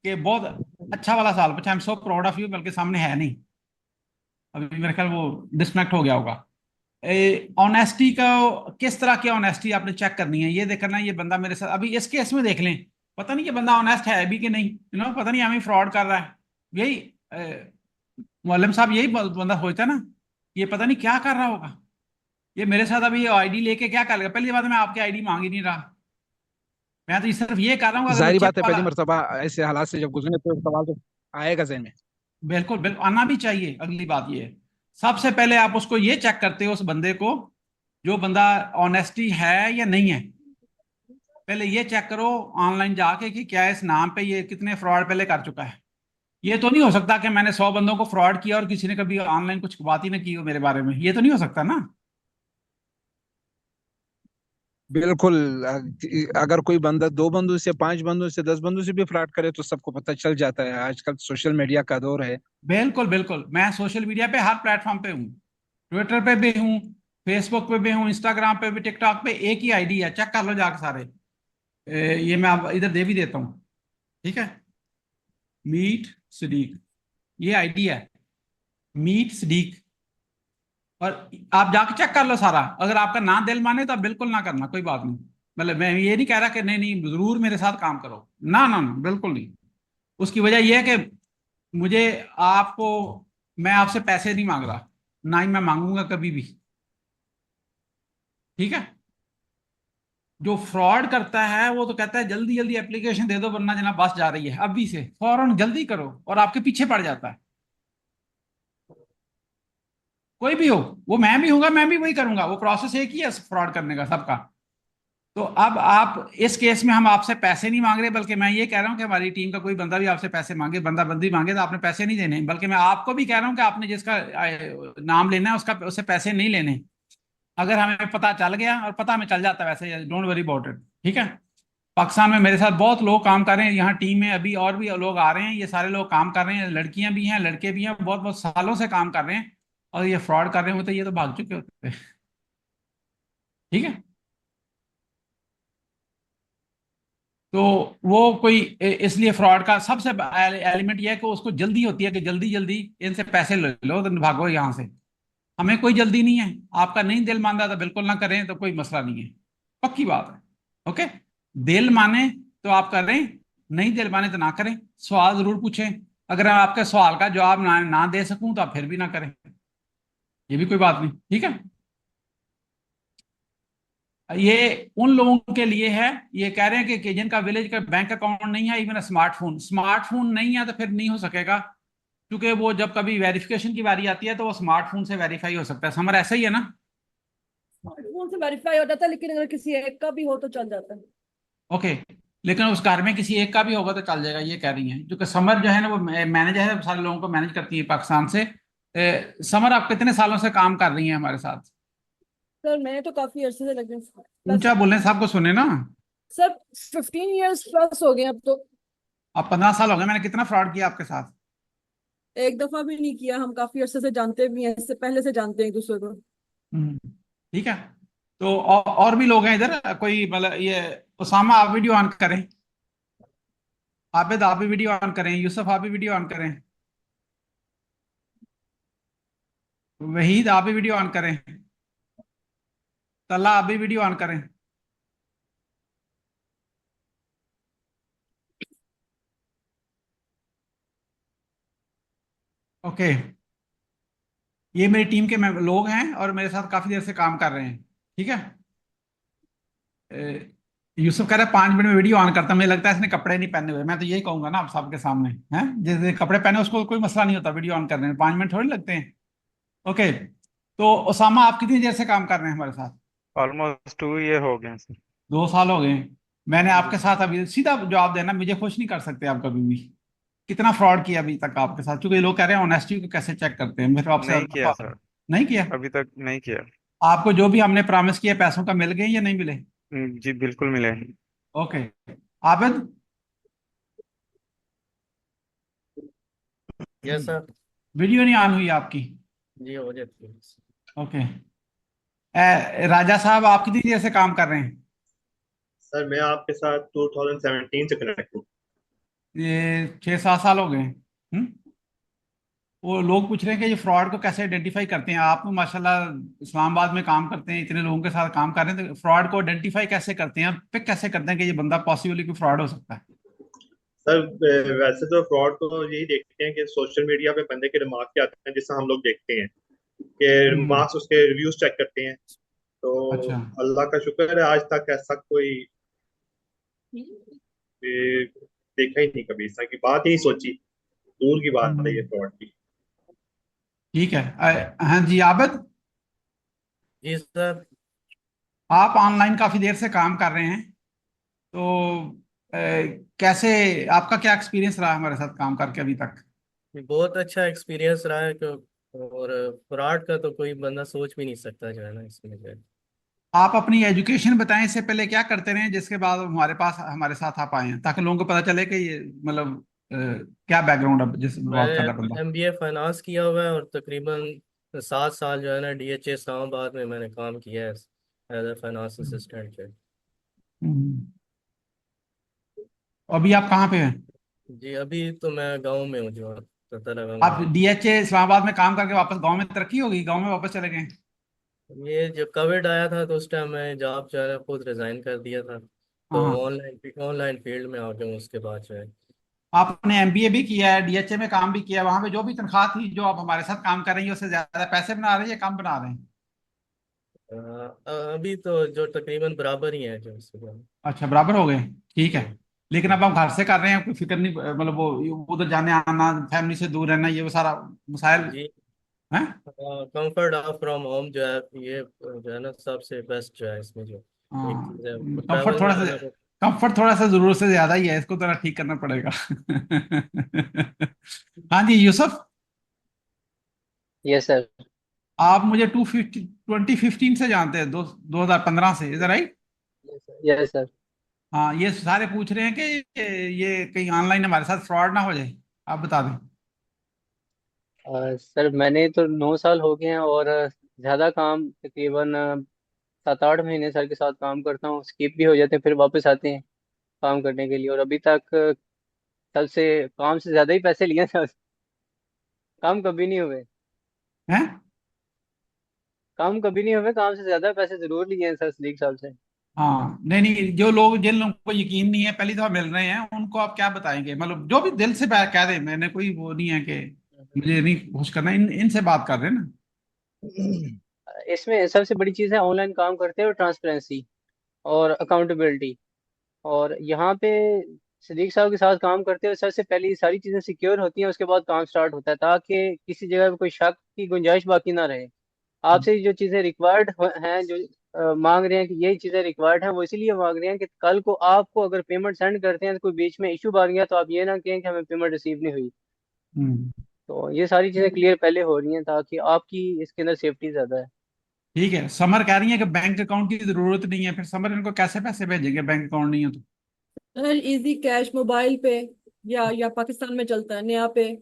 कि बहुत अच्छा वाला सवाल पूछा। I am so proud of you. बल्कि सामने है नहीं, अभी मेरे ख्याल वो डिस्कनेक्ट हो गया होगा। ऑनेस्टी का, किस तरह की ऑनेस्टी आपने चेक करनी है, ये देखना। ये बंदा मेरे साथ, अभी इस केस में देख लें, पता नहीं कि बंदा ऑनेस्ट है भी कि नहीं, पता नहीं हमें फ्रॉड कर रहा है। यही मुअल्लिम साहब, यही बंदा सोचता है ना, ये पता नहीं क्या कर रहा होगा, ये मेरे साथ अभी आईडी लेके क्या कर लेगा। पहली बात, मैं आपकी आईडी मांग ही नहीं रहा, मैं तो सिर्फ ये कर रहा हूँ, अगर वो जाहिर चिप बात है, वाला। पहली मर्तबा ऐसे हालात से जब गुजरे तो सवाल तो आएगा ज़हन में। बिल्कुल बिल्कुल, आना भी चाहिए। अगली बात ये है, सबसे पहले आप उसको ये चेक करते हो, उस बंदे को, जो बंदा ऑनेस्टी है या नहीं है, पहले ये चेक करो ऑनलाइन जाके कि क्या इस नाम पे ये कितने फ्रॉड पहले कर चुका है। ये तो नहीं हो सकता कि मैंने 100 बंदों को फ्रॉड किया और किसी ने कभी ऑनलाइन कुछ बात ही ना की हो मेरे बारे में, ये तो नहीं हो सकता ना। बिल्कुल। अगर कोई बंदा 2 बंदों से, 5 बंदों से, 10 बंदों से भी फ्रॉड करे तो सबको पता चल जाता है। आजकल सोशल मीडिया का दौर है। बिल्कुल बिल्कुल, मैं सोशल मीडिया पे हर प्लेटफॉर्म पे हूँ, ट्विटर पे भी हूँ, फेसबुक पे भी हूँ, इंस्टाग्राम पे भी, टिकटॉक पे एक ही आईडी है, चेक कर लो जाके सारे। ये मैं आप इधर दे भी देता हूँ, ठीक है। मीट सदीक, ये आईडी है, मीट सदीक। और आप जाके चेक कर लो सारा। अगर आपका ना दिल माने तो आप बिल्कुल ना करना, कोई बात नहीं। मतलब मैं ये नहीं कह रहा कि नहीं नहीं जरूर मेरे साथ काम करो, ना ना ना, बिल्कुल नहीं। उसकी वजह यह है कि मुझे आपको, मैं आपसे पैसे नहीं मांग रहा, ना ही मैं मांगूंगा कभी भी, ठीक है। जो फ्रॉड करता है वो तो कहता है जल्दी जल्दी एप्लीकेशन दे दो वरना जनाब बस जा रही है, अभी से फौरन जल्दी करो, और आपके पीछे पड़ जाता है। कोई भी हो, वो मैं भी हूंगा, मैं भी वही करूंगा, वो प्रोसेस एक ही है फ्रॉड करने का सबका। तो अब आप इस केस में, हम आपसे पैसे नहीं मांग रहे, बल्कि मैं ये कह रहा हूं कि हमारी टीम का कोई बंदा भी आपसे पैसे मांगे, बंदा बंदी मांगे, तो आपने पैसे नहीं देने। बल्कि मैं आपको भी कह रहा हूं कि आपने जिसका नाम लेना है उसका, उससे पैसे नहीं लेने। अगर हमें पता चल गया, और पता हमें चल जाता है वैसे, डोंट वरी अबाउट इट, ठीक है। पाकिस्तान में मेरे साथ बहुत लोग काम कर रहे हैं, यहाँ टीम में अभी और भी लोग आ रहे हैं, ये सारे लोग काम कर रहे हैं, लड़कियां भी हैं, लड़के भी हैं, बहुत बहुत सालों से काम कर रहे हैं। और ये फ्रॉड कर रहे होते, ये तो भाग चुके होते, ठीक है। तो वो कोई इसलिए फ्रॉड का सबसे एलिमेंट यह है कि उसको जल्दी होती है कि जल्दी जल्दी इनसे पैसे ले लो तो भागो यहाँ से। हमें कोई जल्दी नहीं है, आपका नहीं दिल मानता तो बिल्कुल ना करें, तो कोई मसला नहीं है, पक्की बात है। ओके, दिल माने तो आप करें, नहीं दिल माने तो ना करें। सवाल जरूर पूछें, अगर मैं आपके सवाल का जवाब ना दे सकूं तो आप फिर भी ना करें, ये भी कोई बात नहीं, ठीक है। ये उन लोगों के लिए है, ये कह रहे हैं कि जिनका विलेज का बैंक अकाउंट नहीं है, इवन स्मार्टफोन, स्मार्टफोन नहीं है तो फिर नहीं हो सकेगा, क्योंकि वो जब कभी वेरिफिकेशन की बारी आती है तो वो स्मार्टफोन से वेरीफाई हो सकता है। समर ऐसा ही है ना? स्मार्टफोन से वेरीफाई हो जाता है, लेकिन अगर किसी एक का भी हो तो चल जाता है। ओके, लेकिन उस घर में किसी एक का भी होगा तो चल जाएगा, ये कह रही हैं। क्योंकि समर जो है ना, वो मैनेजर है, सारे लोगों को मैनेज करती है पाकिस्तान से। समर, आप कितने सालों से काम कर रही हैं हमारे साथ? सर मैं तो काफी अरसे से लगे प्लस। ऊंचा बोलें, सबको सुने ना। सर 15 इयर्स प्लस हो गए अब तो। अब 15 साल हो गए, मैंने कितना फ्रॉड किया आपके साथ? एक दफा भी नहीं किया, हम काफी अरसे से जानते भी हैं, इससे पहले से जानते हैं एक दूसरे को। ठीक है। तो और भी लोग हैं इधर, कोई मतलब ये, उसामा आप वीडियो ऑन करें, आबिद आप भी वीडियो ऑन करें, यूसुफ आप भी वीडियो ऑन करें, वहीद आप भी वीडियो ऑन करें, तल्ला आप भी वीडियो ऑन करें। ओके, ये मेरी टीम के लोग हैं और मेरे साथ काफी देर से काम कर रहे हैं, ठीक है। यूसुफ कह रहा है 5 मिनट में वीडियो ऑन करता हूं। मुझे लगता है इसने कपड़े नहीं पहने हुए। मैं तो यही कहूंगा ना आप सबके सामने, हैं जिसने कपड़े पहने उसको कोई मसला नहीं होता वीडियो ऑन करने में, 5 मिनट थोड़ी लगते हैं। ओके, तो ओसामा आप कितनी देर से काम कर रहे हैं हमारे साथ? ऑलमोस्ट 2 ईयर हो गए हैं सर। 2 साल हो गए। मैंने जी आपके साथ अभी सीधा जवाब देना, मुझे खुश नहीं कर सकते आप कभी भी। कितना फ्रॉड किया अभी तक आपके साथ? क्योंकि लोग कह रहे हैं ऑनेस्टी को कैसे चेक करते हैं, मेरे आपसे नहीं किया सर, नहीं किया। अभी तक नहीं किया। आपको जो भी हमने प्रॉमिस किया पैसों का मिल गए या नहीं मिले? जी बिल्कुल मिले। Okay. Abid? Yes sir. Video नहीं ऑन हुई आपकी? जी हो जाती है। ओके। राजा साहब आप कितनी देर से काम कर रहे हैं? सर मैं आपके साथ 2017 से कनेक्ट हूँ। ये 6-7 साल हो गए। वो लोग पूछ रहे हैं कि ये फ्रॉड को कैसे आइडेंटिफाई करते हैं। आप माशाल्लाह इस्लामाबाद में काम करते हैं, इतने लोगों के साथ काम कर रहे हैं, तो फ्रॉड को आइडेंटिफाई कैसे करते हैं, पिक कैसे करते हैं कि ये बंदा पॉसिबली कोई फ्रॉड हो सकता है? सर वैसे तो फ्रॉड को यही देखते हैं कि सोशल मीडिया पे बंदे के रिमार्क क्या आते हैं, जिससे हम लोग देखते हैं कि रिमार्क्स, उसके रिव्यूज चेक करते हैं। तो अच्छा। अल्लाह का शुक्र है आज तक ऐसा कोई देखा ही नहीं, कभी इस तरह की बात ही नहीं सोची, दूर की बात है ये फ्रॉड की। ठीक है। हाँ जी आबिद, जी सर। आप ऑनलाइन काफी देर से काम कर रहे हैं, तो कैसे आपका क्या एक्सपीरियंस रहा हमारे साथ काम करके अभी तक? बहुत अच्छा एक्सपीरियंस रहा है और फ्रॉड का तो कोई बंदा सोच भी नहीं सकता जो है ना इसमें जो है। आप अपनी एजुकेशन बताएं, इससे पहले क्या करते रहे जिसके बाद हमारे साथ आप आए हैं, ताकि लोगों को पता चले कि ये मतलब क्या बैकग्राउंड है जिस बात कर रहा है बंदा। मैंने MBA फाइनेंस किया हुआ है और तकरीबन 7 साल जो है ना DHA इस्लामाबाद में मैंने काम किया है एज ए फाइनेंस असिस्टेंट जो है। अभी आप कहाँ पे हैं? जी अभी तो मैं गांव में हूँ जो आप DHA इस्लामाबाद में काम करके वापस गांव में तरक्की होगी, गांव में वापस चले गए? ये जब कोविड आया था तो उस टाइम मैं जॉब जो है ना खुद रिजाइन कर दिया था, तो हाँ। ऑनलाइन फील्ड में आ गया हूँ उसके बाद जो है। आपने MBA भी किया है, DHA में काम भी किया है, वहां पे जो भी तनख्वाह थी जो आप हमारे साथ काम कर रही है उससे ज्यादा पैसे बना रहे हैं या कम बना रहे हैं? अभी तो जो तकरीबन बराबर ही है जो उससे जो है। अच्छा, बराबर हो गए। ठीक है। लेकिन अब हम घर से कर रहे हैं, कोई फिक्र नहीं, मतलब वो उधर जाने आना, फैमिली से दूर रहना, ये वो सारा मसाइल जी है। कंफर्ट फ्रॉम होम जो है ये जो है ना सबसे बेस्ट जो है इसमें जो एक हाँ, चीज़ है कंफर्ट ट्रैवल में थोड़ा सा, जाना तो। कंफर्ट थोड़ा सा जरूरत से ज्यादा ही है, इसको थोड़ा ठीक करना पड़ेगा। हाँ जी यूसुफ, यस सर। आप मुझे 2015 से जानते हैं, 2015 से, इधर राइट? Yes sir. हाँ, ये सारे पूछ रहे हैं कि ये कहीं ऑनलाइन हमारे साथ फ्रॉड ना हो जाए, आप बता दें। सर मैंने तो 9 साल हो गए हैं और ज़्यादा काम तकरीबन 7-8 महीने सर के साथ काम करता हूँ, स्किप भी हो जाते हैं फिर वापस आते हैं काम करने के लिए, और अभी तक कल से काम से ज़्यादा ही पैसे लिए हैं सर। काम कभी नहीं हुए। हैं? काम कभी नहीं हुए, काम से ज़्यादा पैसे ज़रूर लिए हैं सर सदीक साहब से। हाँ, नहीं नहीं, जो लोग जिन लोगों को यकीन नहीं है, पहली दफा मिल रहे हैं, उनको आप क्या बताएंगे? मतलब जो भी दिल से कह दे, मैंने कोई वो नहीं है कि मुझे नहीं खुश करना, इनसे बात कर रहे हैं ना। इसमें सबसे बड़ी चीज़ है ऑनलाइन काम करते हैं और ट्रांसपेरेंसी और अकाउंटेबिलिटी। और यहाँ पे सदीक साहब के साथ काम करते हुए सबसे पहले ये सारी चीज़ें सिक्योर होती हैं, उसके बाद काम स्टार्ट होता है ताकि किसी जगह पे कोई शक की गुंजाइश बाकी ना रहे। आपसे जो चीज़ें रिक्वायर्ड हैं, जो मांग रहे हैं कि यही चीज़ें रिक्वायर्ड हैं, वो इसीलिए मांग रहे हैं कि कल को आपको अगर पेमेंट सेंड करते हैं तो कोई बीच में इशू आ गया तो आप ये ना कहें कि हमें पेमेंट रिसीव नहीं हुई। तो ये सारी चीज़ें क्लियर पहले हो रही हैं ताकि आपकी इसके अंदर सेफ्टी ज़्यादा है। ठीक है। समर कह रही है कि बैंक अकाउंट की जरूरत नहीं है, फिर समर इनको कैसे पैसे भेजेंगे बैंक अकाउंट नहीं हो तो? इजी कैश मोबाइल पे या पाकिस्तान में चलता है नया पे,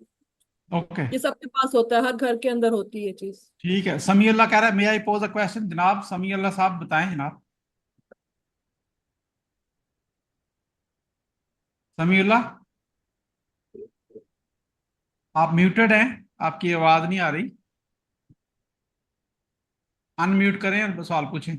ओके। ये सबके पास होता है, हर घर के अंदर होती है ये चीज। ठीक है। समीउल्लाह कह रहा है, मे आई पोज अ क्वेश्चन? जनाब समीउल्लाह साहब बताएं जनाब। समीउल्लाह, आप म्यूटेड हैं, आपकी आवाज नहीं आ रही, अनम्यूट करें और सवाल पूछें।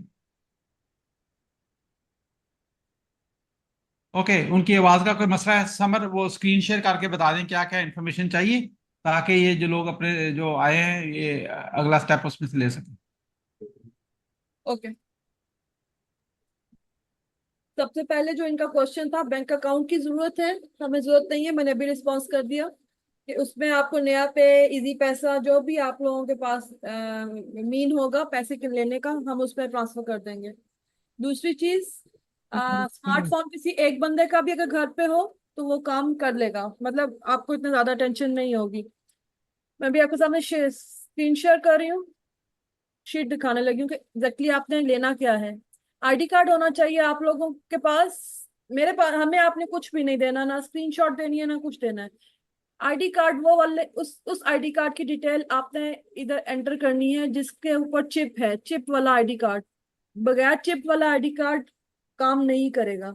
ओके, उनकी आवाज का कोई मसला है। समर वो स्क्रीन शेयर करके बता दें क्या क्या इन्फॉर्मेशन चाहिए, ताकि ये जो लोग अपने जो आए हैं ये अगला स्टेप उसमें से ले सकें। ओके। सबसे पहले जो इनका क्वेश्चन था, बैंक अकाउंट की जरूरत है, हमें जरूरत नहीं है, मैंने अभी रिस्पॉन्स कर दिया कि उसमें आपको नया पे, इजी पैसा, जो भी आप लोगों के पास मीन होगा पैसे के लेने का, हम उस पर ट्रांसफर कर देंगे। दूसरी चीज, स्मार्टफोन किसी एक बंदे का भी अगर घर पे हो तो वो काम कर लेगा, मतलब आपको इतना ज्यादा टेंशन नहीं होगी। मैं भी आपके सामने स्क्रीन शेयर कर रही हूँ, शीट दिखाने लगी हूँ कि एग्जैक्टली आपने लेना क्या है। आईडी कार्ड होना चाहिए आप लोगों के पास। मेरे पास, हमें आपने कुछ भी नहीं देना, ना स्क्रीनशॉट देनी है ना कुछ देना है। आईडी कार्ड वो वाले, उस आईडी कार्ड की डिटेल आपने इधर एंटर करनी है जिसके ऊपर चिप है, चिप वाला आईडी कार्ड। बगैर चिप वाला आईडी कार्ड काम नहीं करेगा।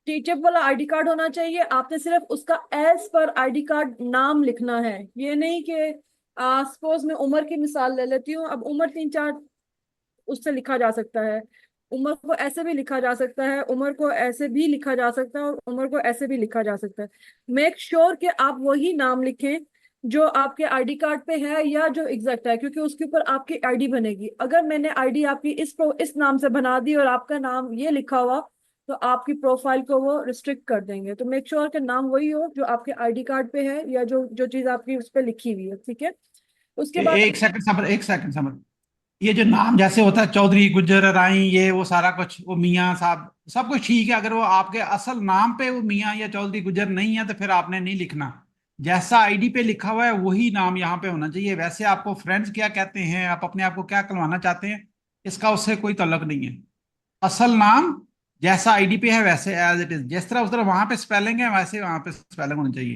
चिप वाला आईडी कार्ड होना चाहिए। आपने सिर्फ उसका एज पर आईडी कार्ड नाम लिखना है, ये नहीं कि सपोज मैं उमर की मिसाल ले लेती हूँ। अब उमर 3-4 उससे लिखा जा सकता है, उमर को ऐसे भी लिखा जा सकता है, उमर को ऐसे भी लिखा जा सकता है, और उमर को ऐसे भी लिखा जा सकता है। मेक श्योर कि आप वही नाम लिखें जो आपके आईडी कार्ड पे है या जो एग्जैक्ट है, क्योंकि उसके ऊपर आपकी आईडी बनेगी। अगर मैंने आईडी आपकी इस नाम से बना दी और आपका नाम ये लिखा हुआ, तो आपकी प्रोफाइल को वो रिस्ट्रिक्ट कर देंगे। तो मेक श्योर कि नाम वही हो जो आपके आईडी कार्ड पे है या जो जो चीज आपकी उस पर लिखी हुई है, ठीक है। उसके बाद एक सेकंड समर, एक सेकंड समर। ये जो नाम जैसे होता है चौधरी, गुज्जर, राई, ये वो सारा कुछ, वो मियाँ साहब, सब कुछ ठीक है। अगर वो आपके असल नाम पे वो मियाँ या चौधरी गुज्जर नहीं है तो फिर आपने नहीं लिखना। जैसा आईडी पे लिखा हुआ है वही नाम यहाँ पे होना चाहिए। वैसे आपको फ्रेंड्स क्या कहते हैं, आप अपने आप को क्या कहलवाना चाहते हैं, इसका उससे कोई ताल्लुक नहीं है। असल नाम जैसा आईडी पे है वैसे एज इट इज, जिस तरह उस तरह वहां पे स्पेलिंग है वैसे वहां पे स्पेलिंग होनी चाहिए।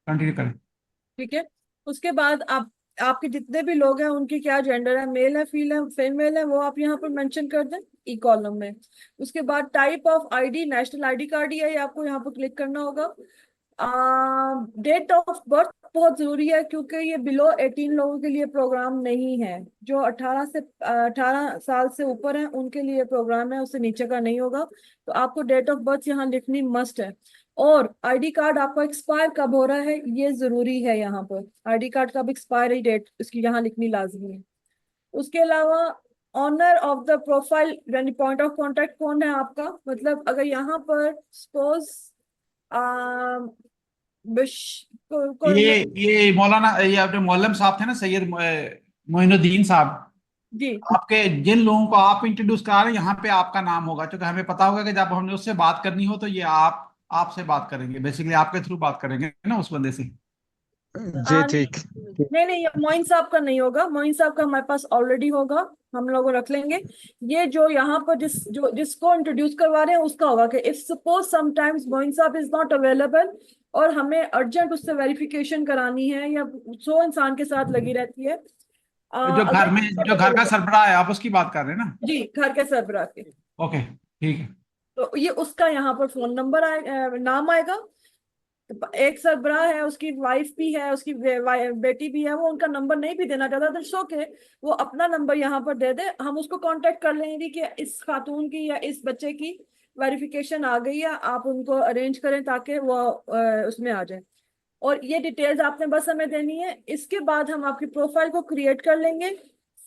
कंटिन्यू करें। ठीक है। उसके बाद आप, आपके जितने भी लोग हैं उनकी क्या जेंडर है, मेल है, फीमेल है, वो आप यहाँ पर मेंशन कर दें ई कॉलम में। उसके बाद type of ID, national ID card ही है, ये आपको यहाँ पर क्लिक करना होगा। डेट ऑफ बर्थ बहुत जरूरी है, क्योंकि ये बिलो 18 लोगों के लिए प्रोग्राम नहीं है। जो 18 साल से ऊपर है उनके लिए प्रोग्राम है, उससे नीचे का नहीं होगा। तो आपको डेट ऑफ बर्थ यहाँ लिखनी मस्ट है। और आईडी कार्ड आपका एक्सपायर कब हो रहा है ये जरूरी है, यहाँ पर आईडी कार्ड कब एक्सपायरी डेट इसकी यहाँ लिखनी लाजमी है। उसके अलावा ऑनर ऑफ द प्रोफाइल यानी पॉइंट ऑफ कांटेक्ट कौन है आपका, मतलब अगर यहाँ पर सपोज ये मौलाना, ये अपने मौलम साहब थे ना, सैयद मोइनुद्दीन साहब जी, आपके जिन लोगों को आप इंट्रोड्यूस करा रहे हैं यहाँ पे आपका नाम होगा, क्योंकि हमें पता होगा कि जब हमने उससे बात करनी हो तो ये आप आपसे बात करेंगे, बेसिकली आपके थ्रू बात करेंगे ना उस बंदे से। जी ठीक। नहीं नहीं, मोइन साहब का नहीं होगा, मोइन साहब का हमारे पास ऑलरेडी होगा, हम लोग रख लेंगे। ये जो यहाँ पर जिसको इंट्रोड्यूस करवा रहे हैं उसका होगा कि इफ सपोज समटाइम्स मोइन साहब इज नॉट अवेलेबल और हमें अर्जेंट उससे वेरिफिकेशन करानी है, या 100 इंसान के साथ लगी रहती है। जो घर में जो घर का सरबराह है आप उसकी बात कर रहे हैं ना? जी, घर के सरबराह के। ओके ठीक है। तो ये उसका यहाँ पर फोन नंबर नाम आएगा। एक सरबराह है, उसकी वाइफ भी है, उसकी बेटी भी है, वो उनका नंबर नहीं भी देना चाहता तो शो के वो अपना नंबर यहाँ पर दे दे, हम उसको कांटेक्ट कर लेंगे कि इस खातून की या इस बच्चे की वेरिफिकेशन आ गई है, आप उनको अरेंज करें ताकि वो उसमें आ जाए। और ये डिटेल्स आपने बस हमें देनी है। इसके बाद हम आपकी प्रोफाइल को क्रिएट कर लेंगे।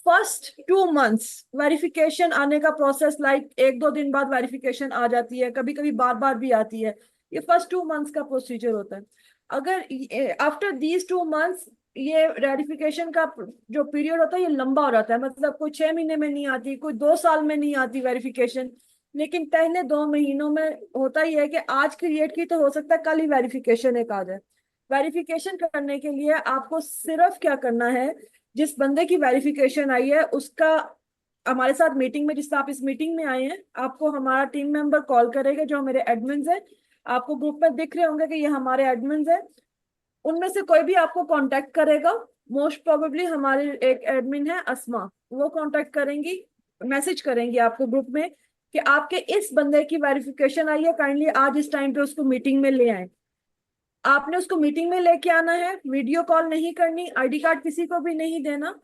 फर्स्ट 2 मंथ्स वेरिफिकेशन आने का प्रोसेस, लाइक 1-2 दिन बाद वेरिफिकेशन आ जाती है, कभी कभी बार बार भी आती है। ये फर्स्ट 2 मंथ्स का प्रोसीजर होता है। अगर आफ्टर दीज 2 मंथ्स ये वेरिफिकेशन का जो पीरियड होता है ये लंबा हो जाता है, मतलब कोई 6 महीने में नहीं आती, कोई 2 साल में नहीं आती वेरिफिकेशन, लेकिन पहले 2 महीनों में होता ही है कि आज क्रिएट की तो हो सकता है कल ही वेरिफिकेशन एक आ जाए। वेरिफिकेशन करने के लिए आपको सिर्फ क्या करना है, जिस बंदे की वेरिफिकेशन आई है उसका हमारे साथ मीटिंग में, जिस आप इस मीटिंग में आए हैं, आपको हमारा टीम मेंबर कॉल करेगा जो मेरे एडमिन्स है। आपको ग्रुप में दिख रहे होंगे कि ये हमारे एडमिन्स है, उनमें से कोई भी आपको कांटेक्ट करेगा। मोस्ट प्रोबेबली हमारे एक एडमिन है अस्मा, वो कांटेक्ट करेंगी, मैसेज करेंगी आपको ग्रुप में कि आपके इस बंदे की वेरिफिकेशन आई है, काइंडली आज इस टाइम पे उसको मीटिंग में ले आए। आपने उसको मीटिंग में लेके आना है, वीडियो कॉल नहीं करनी, आईडी कार्ड किसी को भी नहीं देना।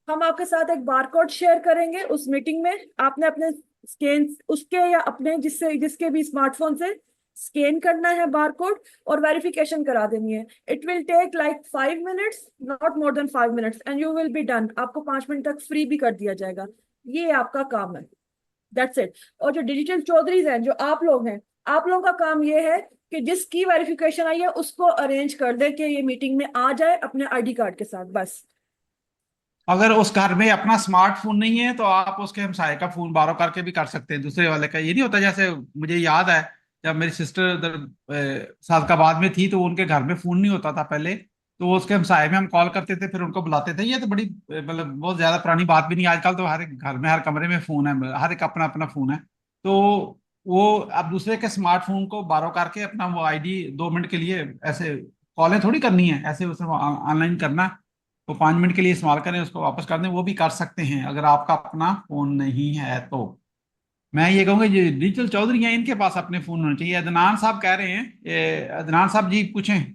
हम आपके साथ एक बारकोड शेयर करेंगे उस मीटिंग में, आपने अपने स्कैन उसके या अपने जिसके भी स्मार्टफोन से स्कैन करना है बारकोड और वेरिफिकेशन करा देनी है। It will take like 5 minutes, not more than 5 minutes, and you will be done. आपको 5 मिनट तक फ्री भी कर दिया जाएगा। ये आपका काम है। That's it. और जो डिजिटल चौधरीज हैं, जो आप लोग हैं, आप लोगों का काम ये है कि जिसकी वेरिफिकेशन आई है उसको अरेंज कर दे कि ये मीटिंग में आ जाए अपने आईडी कार्ड के साथ, बस। अगर उस घर में अपना स्मार्टफोन नहीं है तो आप उसके हमसाये का फोन बारो करके भी कर सकते हैं, दूसरे वाले का। ये नहीं होता, जैसे मुझे याद है जब मेरी सिस्टर उधर सादकाबाद में थी तो उनके घर में फोन नहीं होता था पहले, तो उसके हमसाये में हम कॉल करते थे, फिर उनको बुलाते थे। ये तो बड़ी मतलब बहुत ज्यादा पुरानी बात भी नहीं, आजकल तो हर एक घर में हर कमरे में फोन है, हर एक अपना अपना फोन है। तो वो अब दूसरे के स्मार्टफोन को बारो करके अपना वो आईडी 2 मिनट के लिए, ऐसे कॉलें थोड़ी करनी है, ऐसे उसमें ऑनलाइन करना, वो 5 मिनट के लिए इस्तेमाल करें, उसको वापस कर दें, वो भी कर सकते हैं अगर आपका अपना फोन नहीं है तो। मैं ये कहूंगा जो डिजिटल चौधरी हैं इनके पास अपने फोन होने चाहिए। अदनान साहब कह रहे हैं, अदनान साहब जी पूछें,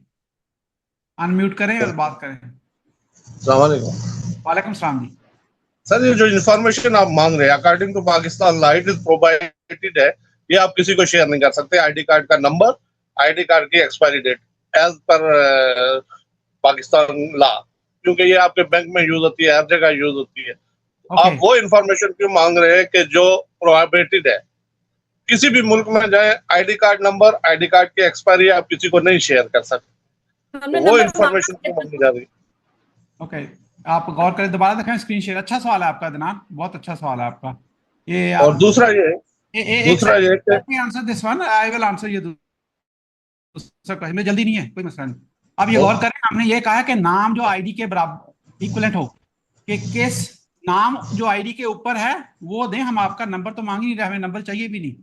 अनम्यूट करें और बात करें। अस्सलाम वालेकुम। वालेकुम सलाम जी। सर ये जो इंफॉर्मेशन आप मांग रहे हैं according to Pakistan law it is provided है, ये आप किसी को शेयर नहीं कर सकते। आईडी कार्ड का नंबर, आईडी कार्ड की expiry date as per Pakistan law, क्योंकि ये आपके बैंक में यूज होती है, हर जगह यूज होती है। आप वो इंफॉर्मेशन क्यों मांग रहे हैं कि जो प्रोहिबिटेड है? किसी भी मुल्क में जाए, ID card number, ID card की एक्सपायरी आप किसी को नहीं शेयर कर सकते, तो वो इंफॉर्मेशन क्यों मांगी जा रही? ओके, आप गौर करें, दोबारा दिखाएं स्क्रीन शेयर। अच्छा सवाल है आपका अदनान, बहुत अच्छा सवाल है आपका। ये और दूसरा ये answer this one, I will answer ये दूसरा क्वेश्चन में, जल्दी नहीं है, कोई मसला नहीं। अब ये गौर करें, हमने ये कहा कि नाम जो आईडी के बराबर इक्विवेलेंट हो, कि किस नाम जो आईडी के ऊपर है वो दें। हम आपका नंबर तो मांग ही नहीं रहे, हमें नंबर चाहिए भी नहीं।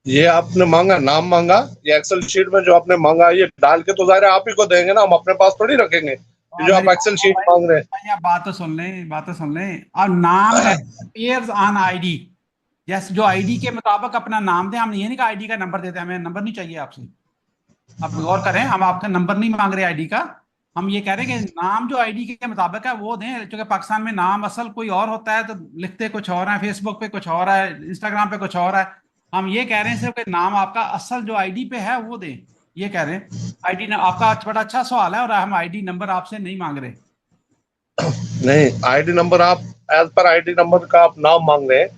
ये आपने मांगा, नाम मांगा, ये एक्सेल शीट में जो आपने मांगा ये डाल के तो जाहिर है आप ही को देंगे ना, हम अपने पास थोड़ी रखेंगे। जो आप एक्सेल शीट मांग रहे हैं, बात तो सुन लें, बात तो सुन लें। और नाम अपीयर्स ऑन आईडी, जैसे जो आईडी के मुताबिक अपना नाम दें। हम ये नहीं कहा आईडी का नंबर देते, हमें नंबर नहीं चाहिए आपसे। आप गौर करें, हम आपका नंबर नहीं मांग रहे आईडी का, हम ये कह रहे हैं कि नाम जो आईडी के मुताबिक है वो दें। क्योंकि पाकिस्तान में नाम असल कोई और होता है तो लिखते कुछ और है, फेसबुक पे कुछ और है, इंस्टाग्राम पे कुछ और है। हम ये कह रहे हैं सिर्फ कि नाम आपका असल जो आईडी पे है वो दें, ये कह रहे हैं। आईडी आपका बड़ा अच्छा सवाल है और हम आईडी नंबर आपसे नहीं मांग रहे। नहीं, आईडी नंबर आप एज पर आईडी नंबर का आप नाम मांग रहे हैं,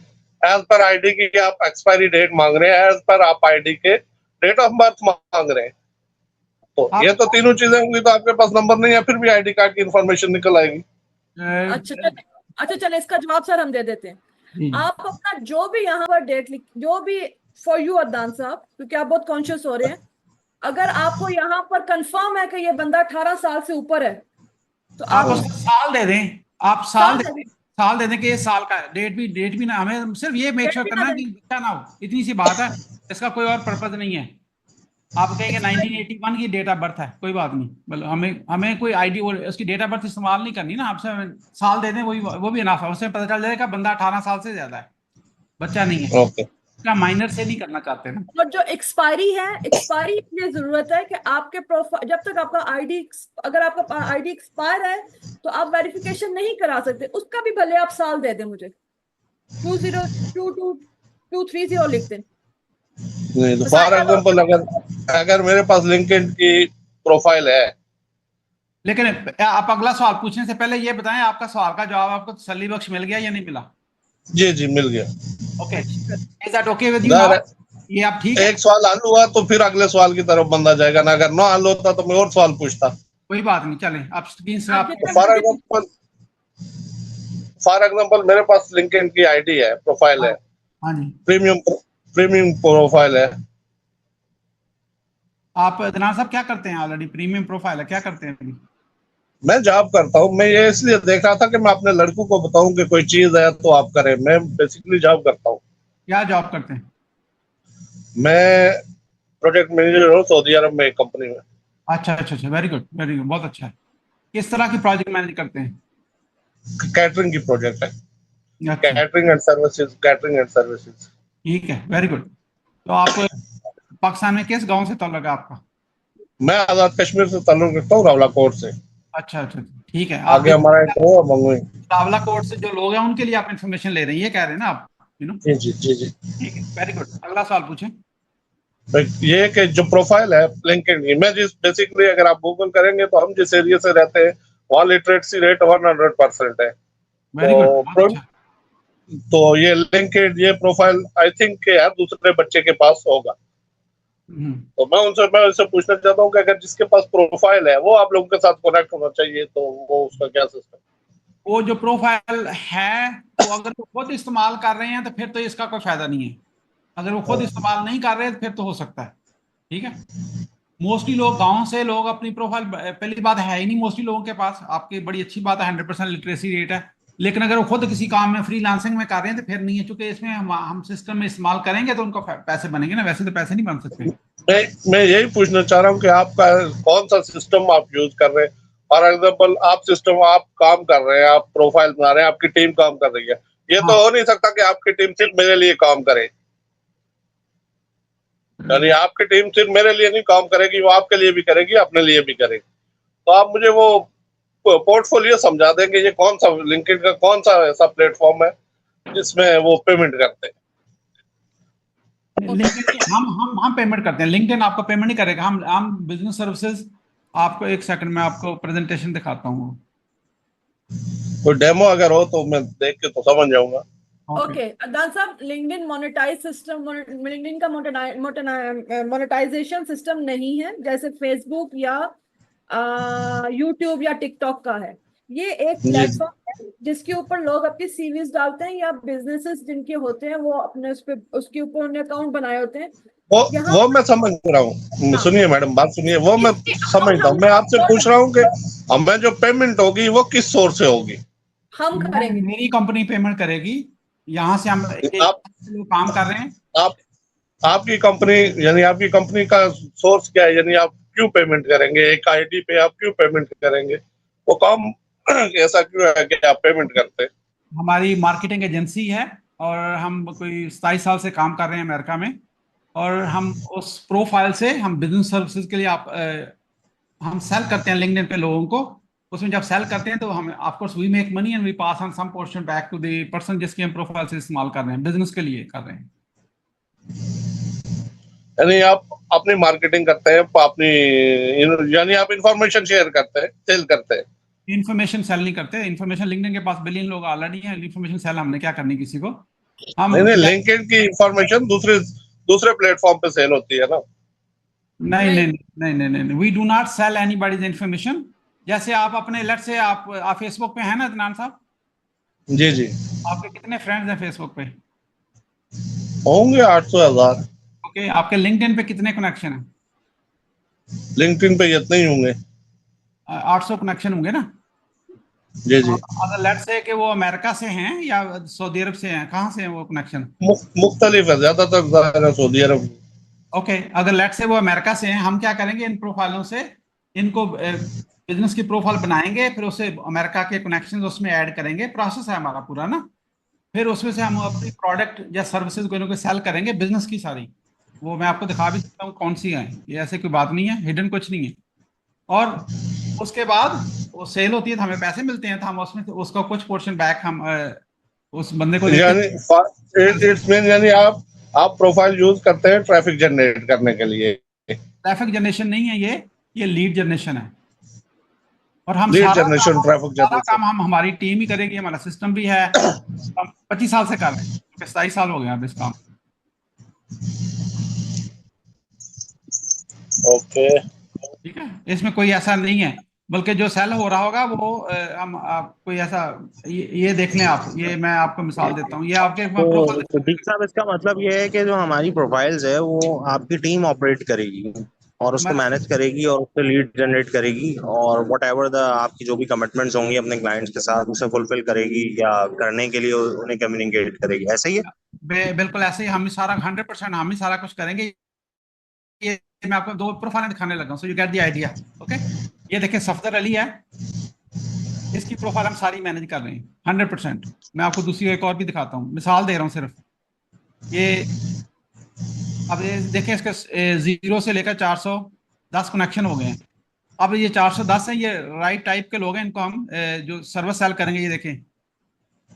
एज पर आईडी की आप एक्सपायरी डेट मांग रहे हैं, एज पर आप आईडी के डेट ऑफ बर्थ मांग रहे हैं। तो ये तो तीनों चीजें होंगी तो आपके पास नंबर नहीं है, फिर भी आईडी कार्ड की इंफॉर्मेशन निकल आएगी। अच्छा चले, इसका जवाब सर हम दे देते हैं। आप अपना जो भी यहाँ पर डेट लिख, जो भी फॉर यू अदनान साहब, क्योंकि आप बहुत कॉन्शियस हो रहे हैं, अगर आपको यहाँ पर कंफर्म है कि ये बंदा 18 साल से ऊपर है तो आप उसका साल दे दें। आप साल दे दें कि ये साल का है। डेट भी ना, हमें सिर्फ ये मेक श्योर करना है कि बच्चा ना हो, इतनी सी बात है, इसका कोई और पर्पज नहीं है। आप कहेंगे 1981 की डेट ऑफ बर्थ है, कोई बात नहीं, मतलब हमें कोई आईडी उसकी डेट ऑफ बर्थ इस्तेमाल नहीं करनी ना। आपसे साल दे दें, वो भी इनफ है, उससे पता चल जाएगा बंदा 18 साल से ज्यादा है, बच्चा नहीं है। क्या माइनर से नहीं करना चाहते ना। और जो एक्सपायरी है, एक्सपायरी इसलिए जरूरत है कि आपके प्रोफाइल, जब तक आपका आईडी, अगर आपका आईडी एक्सपायर है तो आप वेरिफिकेशन नहीं करा सकते। उसका भी भले आप साल दे दें मुझे, 2022230 लिख दें। नहीं तो फॉर एग्जांपल अगर मेरे पास लिंक्डइन की प्रोफाइल है, लेकिन आप अगला सवाल पूछने से पहले ये बताएं, आपका सवाल का जवाब आपको तसल्ली बख्श मिल गया या नहीं मिला? जी मिल गया। Okay, is that okay with you? ये आप ठीक है? एक सवाल हल हुआ तो फिर अगले सवाल की तरफ बंदा जाएगा ना, अगर ना हल होता तो मैं और सवाल पूछता। कोई बात नहीं, चलें आप स्क्रीन से। फॉर एग्जांपल मेरे पास लिंक्डइन की आईडी है, प्रोफाइल है, हाँ जी, प्रीमियम प्रोफाइल है। आप अदनान साहब क्या करते हैं? ऑलरेडी प्रीमियम प्रोफाइल है, क्या करते हैं अभी? मैं जॉब करता हूँ। मैं ये इसलिए देख रहा था कि मैं अपने लड़कों को बताऊं कि कोई चीज है तो आप करें। मैं बेसिकली जॉब करता हूँ। क्या जॉब करते हैं? मैं प्रोजेक्ट मैनेजर हूँ सऊदी अरब में एक कंपनी में। अच्छा, वेरी गुड, बहुत अच्छा है। किस तरह की प्रोजेक्ट मैनेज करते हैं? कैटरिंग की प्रोजेक्ट है, कैटरिंग एंड सर्विसेज। ठीक है, वेरी गुड। तो आप पाकिस्तान में किस गांव से ताल्लुक है आपका? मैं आजाद कश्मीर से ताल्लुक रखता हूँ, रावलाकोट से। अच्छा, ठीक है। आगे हमारा रावलाकोट से जो लोग हैं उनके लिए आप इन्फॉर्मेशन ले रहे हैं, ये कह रहे हैं ना आप? जी ठीक है, वेरी गुड। अगला सवाल पूछें। ये कि जो प्रोफाइल है लिंक्डइन की, मैं जिस बेसिकली अगर आप गूगल करेंगे तो हम जिस एरिया से रहते हैं वहाँ लिटरेसी रेट 100% है। तो ये लिंक्डइन, ये प्रोफाइल आई थिंक यार दूसरे बच्चे के पास होगा। तो मैं उनसे पूछना चाहता हूँ कि अगर जिसके पास प्रोफाइल है वो आप लोगों के साथ कनेक्ट होना चाहिए, तो वो उसका क्या सिस्टम? वो जो प्रोफाइल है, तो अगर वो खुद इस्तेमाल कर रहे हैं तो फिर तो इसका कोई फायदा नहीं है। अगर वो खुद इस्तेमाल नहीं कर रहे तो फिर तो हो सकता है। ठीक है, मोस्टली लोग गांव से लोग अपनी प्रोफाइल, पहली बात है ही नहीं मोस्टली लोगों के पास। आपकी बड़ी अच्छी बात है, 100% लिटरेसी रेट है। लेकिन अगर वो खुद किसी काम में फ्रीलांसिंग में कर रहे हैं तो फिर नहीं है, क्योंकि इसमें हम सिस्टम में इस्तेमाल करेंगे तो उनको पैसे बनेंगे ना, वैसे तो पैसे नहीं बन सकते। मैं यही पूछना चाह रहा हूँ कि आपका कौन सा सिस्टम आप यूज कर रहे हैं। फॉर एग्जाम्पल आप काम कर रहे हैं, आप प्रोफाइल बना रहे हैं, आपकी टीम काम कर रही है। ये तो हो नहीं सकता कि आपकी टीम सिर्फ मेरे लिए काम करे, यानी आपकी टीम सिर्फ मेरे लिए नहीं काम करेगी, वो आपके लिए भी करेगी, अपने लिए भी करेगी। तो आप मुझे वो पोर्टफोलियो समझा देंगे, ये कौन सा लिंक्डइन का कौन सा ऐसा प्लेटफॉर्म है जिसमें वो पेमेंट करते हैं? लिंक्डइन हम पेमेंट करते हैं, लिंक्डइन आपको पेमेंट नहीं करेगा। हम बिजनेस सर्विसेज, आपको एक सेकंड में आपको प्रेजेंटेशन दिखाता हूँ। कोई डेमो अगर हो तो मैं देख के तो समझ जाऊंगा। ओके अदनान साहब, लिंक्डइन मोनेटाइज सिस्टम, लिंक्डइन का मोनेटाइजेशन सिस्टम नहीं है जैसे फेसबुक या यूट्यूब या टिकटॉक का है। ये एक प्लेटफॉर्म है जिसके ऊपर लोग अपनी सीवीज डालते हैं, या बिजनेसेस जिनके होते हैं वो अपने उसके ऊपर उन्होंने अकाउंट बनाए होते हैं। वो मैं समझ रहा हूँ, सुनिए मैडम, बात सुनिए, वो मैं समझता हूँ। मैं आपसे पूछ रहा हूँ कि हमें जो पेमेंट होगी वो किस सोर्स से होगी? हम करेंगे, मेरी कंपनी पेमेंट करेगी। यहाँ से हम आप काम कर रहे हैं। आपकी कंपनी, यानी आपकी कंपनी का सोर्स क्या है? यानी आप क्यों पेमेंट करेंगे? एक आईडी पे आप क्यों पेमेंट करेंगे? वो काम ऐसा क्यों है कि आप पेमेंट करते हैं? हमारी मार्केटिंग एजेंसी है और हम कोई 27 साल से काम कर रहे हैं अमेरिका में, और हम उस प्रोफाइल से हम बिजनेस सर्विसेज के लिए हम सेल करते हैं लिंक्डइन पे लोगों को। उसमें जब सेल करते हैं तो हम of course we make money and we pass on some portion back to the person जिसकी हम प्रोफाइल से इस्तेमाल कर रहे हैं, बिजनेस के लिए कर रहे हैं। यानी आप अपनी मार्केटिंग करते हैं, अपनी, यानी आप इंफॉर्मेशन शेयर करते हैं, सेल करते हैं। इन्फॉर्मेशन सेल नहीं करते। इन्फॉर्मेशन लिंक्डइन के पास बिलियन लोग ऑलरेडी हैं। इन्फॉर्मेशन सेल हमने क्या करनी किसी को? हम नहीं, लिंक्डइन की इंफॉर्मेशन दूसरे प्लेटफॉर्म पे सेल होती है ना? नहीं, we do not sell anybody's information. जैसे आप अपने, लेट से आप फेसबुक पे हैं ना अदनान साहब? जी जी। आपके कितने फ्रेंड्स हैं फेसबुक पे? होंगे 800,000। ओके, आपके लिंक्डइन पे कितने कनेक्शन हैं? लिंक्डइन पे इतने ही होंगे, 800 कनेक्शन होंगे ना? जी जी। अगर लेट से कि वो अमेरिका से हैं या सऊदी अरब से हैं, कहाँ से हैं वो कनेक्शन? मुख्तलिफ है, ज्यादातर सऊदी अरब। ओके, अगर लेट से वो अमेरिका से हैं, हम क्या करेंगे, इन प्रोफाइलों से इनको बिजनेस की प्रोफाइल बनाएंगे, फिर उसे अमेरिका के कनेक्शंस उसमें ऐड करेंगे। प्रोसेस है हमारा पूरा ना। फिर उसमें से हम अपनी प्रोडक्ट या सर्विसेज को सेल करेंगे, बिजनेस की सारी। वो मैं आपको दिखा भी सकता हूँ कौन सी है, ये ऐसे कोई बात नहीं है, हिडन कुछ नहीं है। और उसके बाद वो सेल होती है तो हमें पैसे मिलते हैं, तो हम उसमें उसका कुछ पोर्शन बैक हम उस बंदे को यानी आप प्रोफाइल यूज करते हैं ट्रैफिक जनरेट करने के लिए? ट्रैफिक जनरेशन नहीं है ये लीड जनरेशन है। और हम लीड सारा जनरेशन, ट्रैफिक जनरेशन काम हम हमारी टीम ही करेगी, हमारा सिस्टम भी है। हम 25 साल से कर रहे हैं, 27 साल हो गए अब इस काम। ओके, ठीक है, इसमें कोई ऐसा नहीं है, बल्कि जो सेल हो रहा होगा वो हम कोई ऐसा ये देख लें आप। ये मैं आपको मिसाल देता हूँ, ये आपके प्रोफाइल। तो दीप साहब, इसका मतलब ये है कि जो हमारी प्रोफाइल्स है वो आपकी टीम ऑपरेट करेगी और उसको मैनेज करेगी और उससे लीड जनरेट करेगी, और वट एवर द आपकी जो भी कमिटमेंट्स होंगी अपने क्लाइंट्स के साथ उसे फुलफिल करेगी या करने के लिए उन्हें कम्युनिकेट करेगी, ऐसा ही है? बिल्कुल ऐसे ही, हम ही सारा 100% हम ही सारा कुछ करेंगे। ये मैं आपको 2 प्रोफाइल दिखाने लगा हूं, so you get the idea. Okay, ये देखिए सफदर अली है, इसकी प्रोफाइल हम सारी मैनेज कर रहे हैं 100%। मैं आपको दूसरी एक और भी दिखाता हूँ, मिसाल दे रहा हूँ सिर्फ। ये अब ये देखिए, इसके 0 से लेकर 410 कनेक्शन हो गए हैं। अब ये 410 है, ये राइट टाइप के लोग हैं, इनको हम जो सर्विस सेल करेंगे। ये देखें,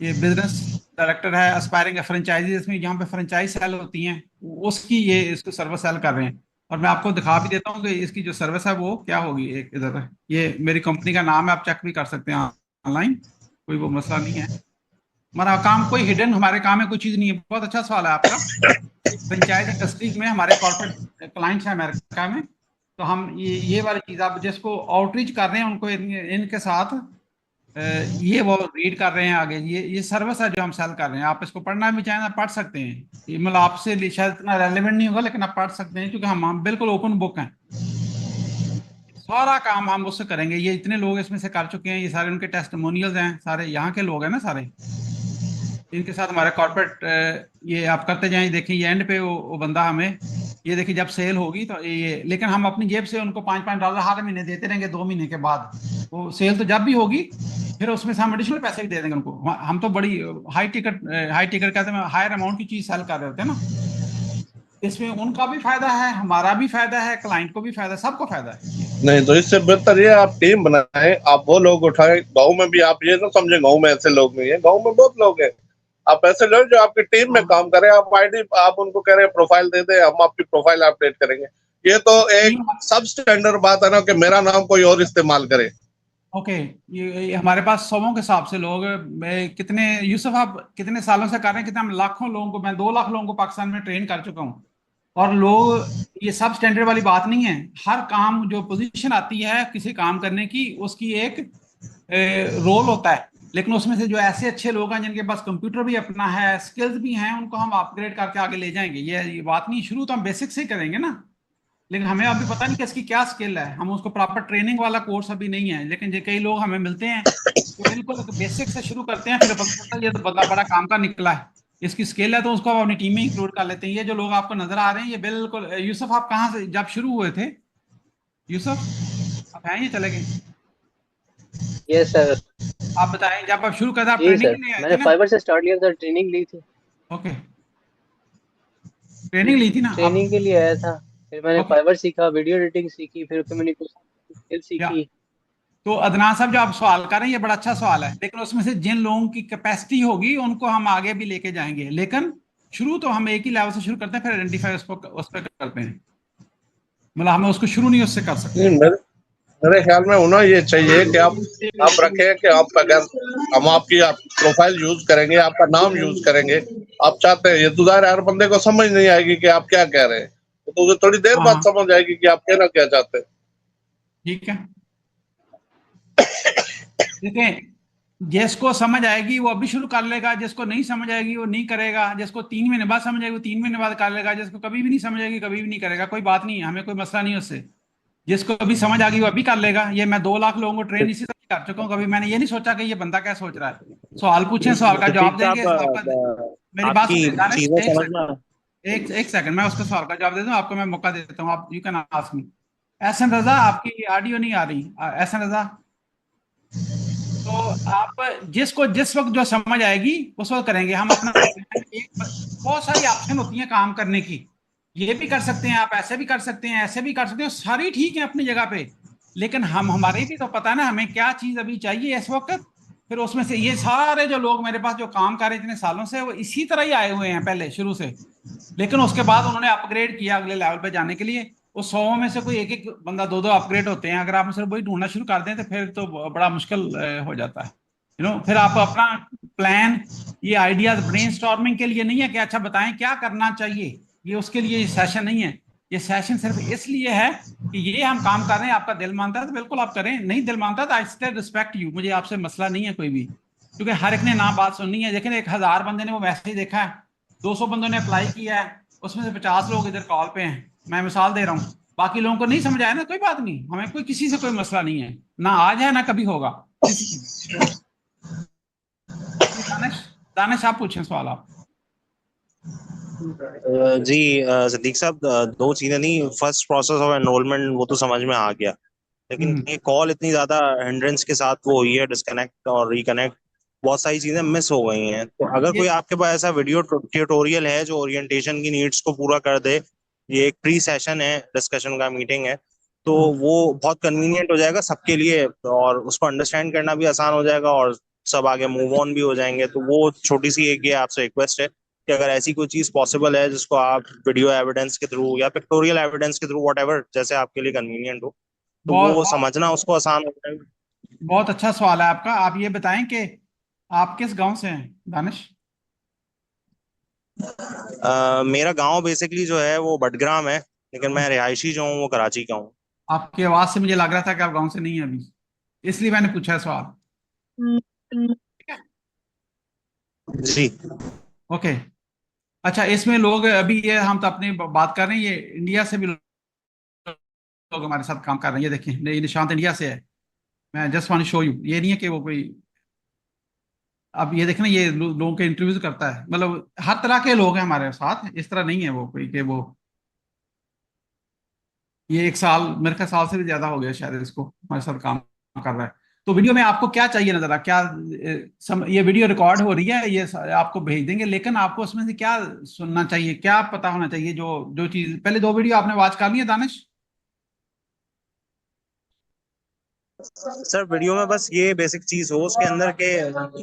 ये बिजनेस डायरेक्टर है, एस्पायरिंग फ्रेंचाइजी, इसमें यहाँ पे फ्रेंचाइज सेल होती हैं, उसकी ये इसको सर्विस सेल कर रहे हैं। और मैं आपको दिखा भी देता हूँ कि इसकी जो सर्विस है वो क्या होगी। एक इधर है, ये मेरी कंपनी का नाम है, आप चेक भी कर सकते हैं ऑनलाइन, कोई वो मसला नहीं है। हमारा काम कोई हिडन, हमारे काम में कोई चीज नहीं है। बहुत अच्छा सवाल है आपका। फ्रेंचाइज इंडस्ट्री में हमारे कॉर्पोरेट क्लाइंट्स हैं अमेरिका में, तो हम ये वाली चीज आप जिसको आउटरीच कर रहे हैं उनको इनके साथ ये वो रीड कर रहे हैं आगे। ये सर्विस है जो हम सेल कर रहे हैं। आप इसको पढ़ना भी चाहें तो पढ़ सकते हैं। ये मतलब आपसे शायद इतना रेलेवेंट नहीं होगा, लेकिन आप पढ़ सकते हैं, क्योंकि हम बिल्कुल ओपन बुक हैं। सारा काम हम उससे करेंगे। ये इतने लोग इसमें से कर चुके हैं, ये सारे उनके टेस्टिमोनियल्स हैं, सारे यहाँ के लोग हैं ना सारे, इनके साथ हमारे कॉर्पोरेट ये आप करते जाएं। देखिए ये एंड पे वो बंदा हमें, ये देखिए जब सेल होगी तो ये, लेकिन हम अपनी जेब से उनको $5 हर महीने देते रहेंगे 2 महीने के बाद। वो सेल तो जब भी होगी फिर उसमें से हम एडिशनल पैसे भी दे देंगे उनको। हम तो बड़ी हाई टिकट कहते हैं, हायर अमाउंट की चीज सेल कर रहे होते हैं ना। इसमें उनका भी फायदा है, हमारा भी फायदा है, क्लाइंट को भी फायदा है, सबको फायदा है। नहीं तो इससे बेहतर ये आप टीम बनाएं, आप वो लोग उठाएं। गांव में भी आप ये ना समझे गांव में ऐसे लोग नहीं है, गांव में बहुत लोग हैं। आप ऐसे लोग जो आपकी टीम में काम करें, आप आईडी आप उनको कह रहे हैं प्रोफाइल दे दे, हम आपकी प्रोफाइल अपडेट करेंगे। ये तो एक सब स्टैंडर्ड बात है ना कि मेरा नाम कोई और इस्तेमाल करे। ओके ये हमारे पास 100 के हिसाब से लोग कितने, यूसुफ आप कितने सालों से कर रहे हैं? कितने, हम लाखों लोगों को, मैं 2 लाख लोगों को पाकिस्तान में ट्रेन कर चुका हूँ। और लोग, ये सब स्टैंडर्ड वाली बात नहीं है। हर काम जो पोजीशन आती है किसी काम करने की, उसकी एक रोल होता है, लेकिन उसमें से जो ऐसे अच्छे लोग हैं जिनके पास कंप्यूटर भी अपना है, स्किल्स भी हैं, उनको हम अपग्रेड करके आगे ले जाएंगे। ये बात नहीं, शुरू तो हम बेसिक से ही करेंगे ना, लेकिन हमें अभी पता नहीं कि इसकी क्या स्किल है। हम उसको प्रॉपर ट्रेनिंग वाला कोर्स अभी नहीं है, लेकिन जो कई लोग हमें मिलते हैं तो बिल्कुल बेसिक से शुरू करते हैं, फिर पता चलता है ये तो बड़ा बड़ा काम का निकला है, इसकी स्किल है, तो उसको अपनी टीम में इंक्लूड कर लेते हैं। ये जो लोग आपको नजर आ रहे हैं ये बिल्कुल, यूसुफ आप कहाँ से जब शुरू हुए थे? यूसुफ आप हैं, ये चले गए? Yes sir. आप बताएं, जब आप शुरू कर आप जी ट्रेनिंग सर, के लिए आए मैंने थे ना? फाइबर से स्टार्ट किया था, ट्रेनिंग ली थी। ओके, ट्रेनिंग ली थी ना आप? ट्रेनिंग के लिए आया था, फिर मैंने ओके, फाइबर सीखा, वीडियो एडिटिंग सीखी, फिर मैंने कुछ स्किल या सीखी। तो अदनान साहब जो आप सवाल कर रहे हैं ये बड़ा अच्छा सवाल है, लेकिन उसमें से जिन लोगों की कैपेसिटी होगी उनको हम आगे भी लेके जाएंगे, लेकिन शुरू तो हम एक ही लेवल से शुरू करते हैं, फिर आइडेंटिफाई उस पर करते हैं। मतलब हमें उसको शुरू नहीं उससे कर सकते। मेरे ख्याल में होना ये चाहिए कि आप रखें कि आप अगर हम आपकी प्रोफाइल यूज करेंगे, आपका नाम यूज करेंगे, आप चाहते हैं, ये तो ज़ाहिर है हर बंदे को समझ नहीं आएगी कि आप क्या कह रहे हैं, तो उसे थोड़ी देर बाद समझ आएगी कि आप कहना क्या चाहते हैं। ठीक है, देखें, जिसको समझ आएगी वो अभी शुरू कर लेगा, जिसको नहीं समझ आएगी वो नहीं करेगा, जिसको 3 महीने बाद समझ आएगी वो 3 महीने बाद कर लेगा, जिसको कभी भी नहीं समझ आएगी कभी भी नहीं करेगा। कोई बात नहीं है, हमें कोई मसला नहीं है उससे। जिसको अभी समझ आ गई वो अभी कर लेगा। ये मैं 2 लाख लोगों को ट्रेन इसी तरह कर चुका हूँ। कभी मैंने ये नहीं सोचा कि ये बंदा क्या सोच रहा है। सवाल पूछे, सवाल का जवाब देंगे। मेरी बात सुनिए, एक सेकंड, मैं उसका सवाल का जवाब दे दूं आपको, मैं मौका देता हूँ, आप you can ask me. Ehsan Raza, आपकी ऑडियो नहीं आ रही। एहसन रजा, तो आप जिसको जिस वक्त जो समझ आएगी उस वक्त करेंगे हम अपना। बहुत सारी ऑप्शन होती हैं काम करने की, ये भी कर सकते हैं आप, ऐसे भी कर सकते हैं, ऐसे भी कर सकते हैं, सारी ठीक है अपनी जगह पे, लेकिन हमारे भी तो पता है ना हमें क्या चीज अभी चाहिए इस वक्त। फिर उसमें से ये सारे जो लोग मेरे पास जो काम कर रहे इतने सालों से, वो इसी तरह ही आए हुए हैं पहले शुरू से, लेकिन उसके बाद उन्होंने अपग्रेड किया अगले लेवल पे जाने के लिए। उस 100 में से कोई एक एक बंदा 2-2 अपग्रेड होते हैं। अगर आप सिर्फ वही ढूंढना शुरू कर दें तो फिर तो बड़ा मुश्किल हो जाता है। फिर आप अपना प्लान, ये आइडियाज ब्रेनस्टॉर्मिंग के लिए नहीं है कि अच्छा बताएं क्या करना चाहिए, ये उसके लिए ये सेशन नहीं है। ये सेशन सिर्फ इसलिए है कि ये हम काम कर रहे हैं, आपका दिल मानता है तो बिल्कुल आप करें, नहीं दिल मानता तो आई स्टिल रिस्पेक्ट यू, मुझे आपसे मसला नहीं है कोई भी, क्योंकि हर एक ने ना बात सुननी है। लेकिन 1000 बंदे ने वो मैसेज देखा है, 200 बंदों ने अप्लाई किया है, उसमें से 50 लोग इधर कॉल पे हैं, मैं मिसाल दे रहा हूँ, बाकी लोगों को नहीं समझ आया ना, कोई बात नहीं, हमें कोई किसी से कोई मसला नहीं है, ना आज है ना कभी होगा। दानिश आप पूछें सवाल आप। जी सिद्दीक साहब, 2 चीजें नहीं, फर्स्ट प्रोसेस ऑफ एनरोलमेंट वो तो समझ में आ गया, लेकिन ये कॉल इतनी ज्यादा हिंड्रेंस के साथ वो हुई है, डिस्कनेक्ट और रिकनेक्ट, बहुत सारी चीजें मिस हो गई हैं। तो अगर कोई आपके पास ऐसा वीडियो ट्यूटोरियल है जो ओरिएंटेशन की नीड्स को पूरा कर दे, ये एक प्री सेशन है, डिस्कशन का मीटिंग है, तो वो बहुत कन्वीनियंट हो जाएगा सबके लिए, और उसको अंडरस्टैंड करना भी आसान हो जाएगा और सब आगे मूव ऑन भी हो जाएंगे। तो वो छोटी सी एक ये आपसे रिक्वेस्ट है कि अगर ऐसी कोई चीज पॉसिबल है जिसको आप वीडियो एविडेंस के थ्रू या पिक्टोरियल एविडेंस के थ्रू, व्हाटएवर जैसे आपके लिए कन्वीनियंट हो, तो वो समझना उसको आसान हो जाएगा। बहुत अच्छा सवाल है आपका। आप ये बताएं कि आप किस गांव से हैं दानिश? मेरा गांव बेसिकली जो है वो बडग्राम है, लेकिन मैं रिहायशी जो हूँ वो कराची का हूँ। आपकी आवाज से मुझे लग रहा था कि आप गांव से नहीं है अभी, इसलिए मैंने पूछा सवाल। जी। ओके। अच्छा, इसमें लोग अभी ये हम तो अपनी बात कर रहे हैं, ये इंडिया से भी लोग हमारे साथ काम कर रहे हैं। ये देखिए, ये निशांत इंडिया से है। मैं just want to show you, ये नहीं है कि वो कोई, अब ये देखना, ये लोगों के इंटरव्यूज करता है, मतलब हर तरह के लोग हैं हमारे साथ, इस तरह नहीं है वो कोई कि वो, ये 1 साल, मेरे ख्याल साल से भी ज्यादा हो गया शायद इसको हमारे साथ काम कर रहा है। तो वीडियो में आपको क्या चाहिए नजर आ क्या, ये वीडियो रिकॉर्ड हो रही है, ये आपको भेज देंगे, लेकिन आपको उसमें से क्या सुनना चाहिए, क्या पता होना चाहिए, जो जो चीज पहले 2 वीडियो आपने वॉच कर ली है दानिश? सर वीडियो में बस ये बेसिक चीज हो उसके अंदर के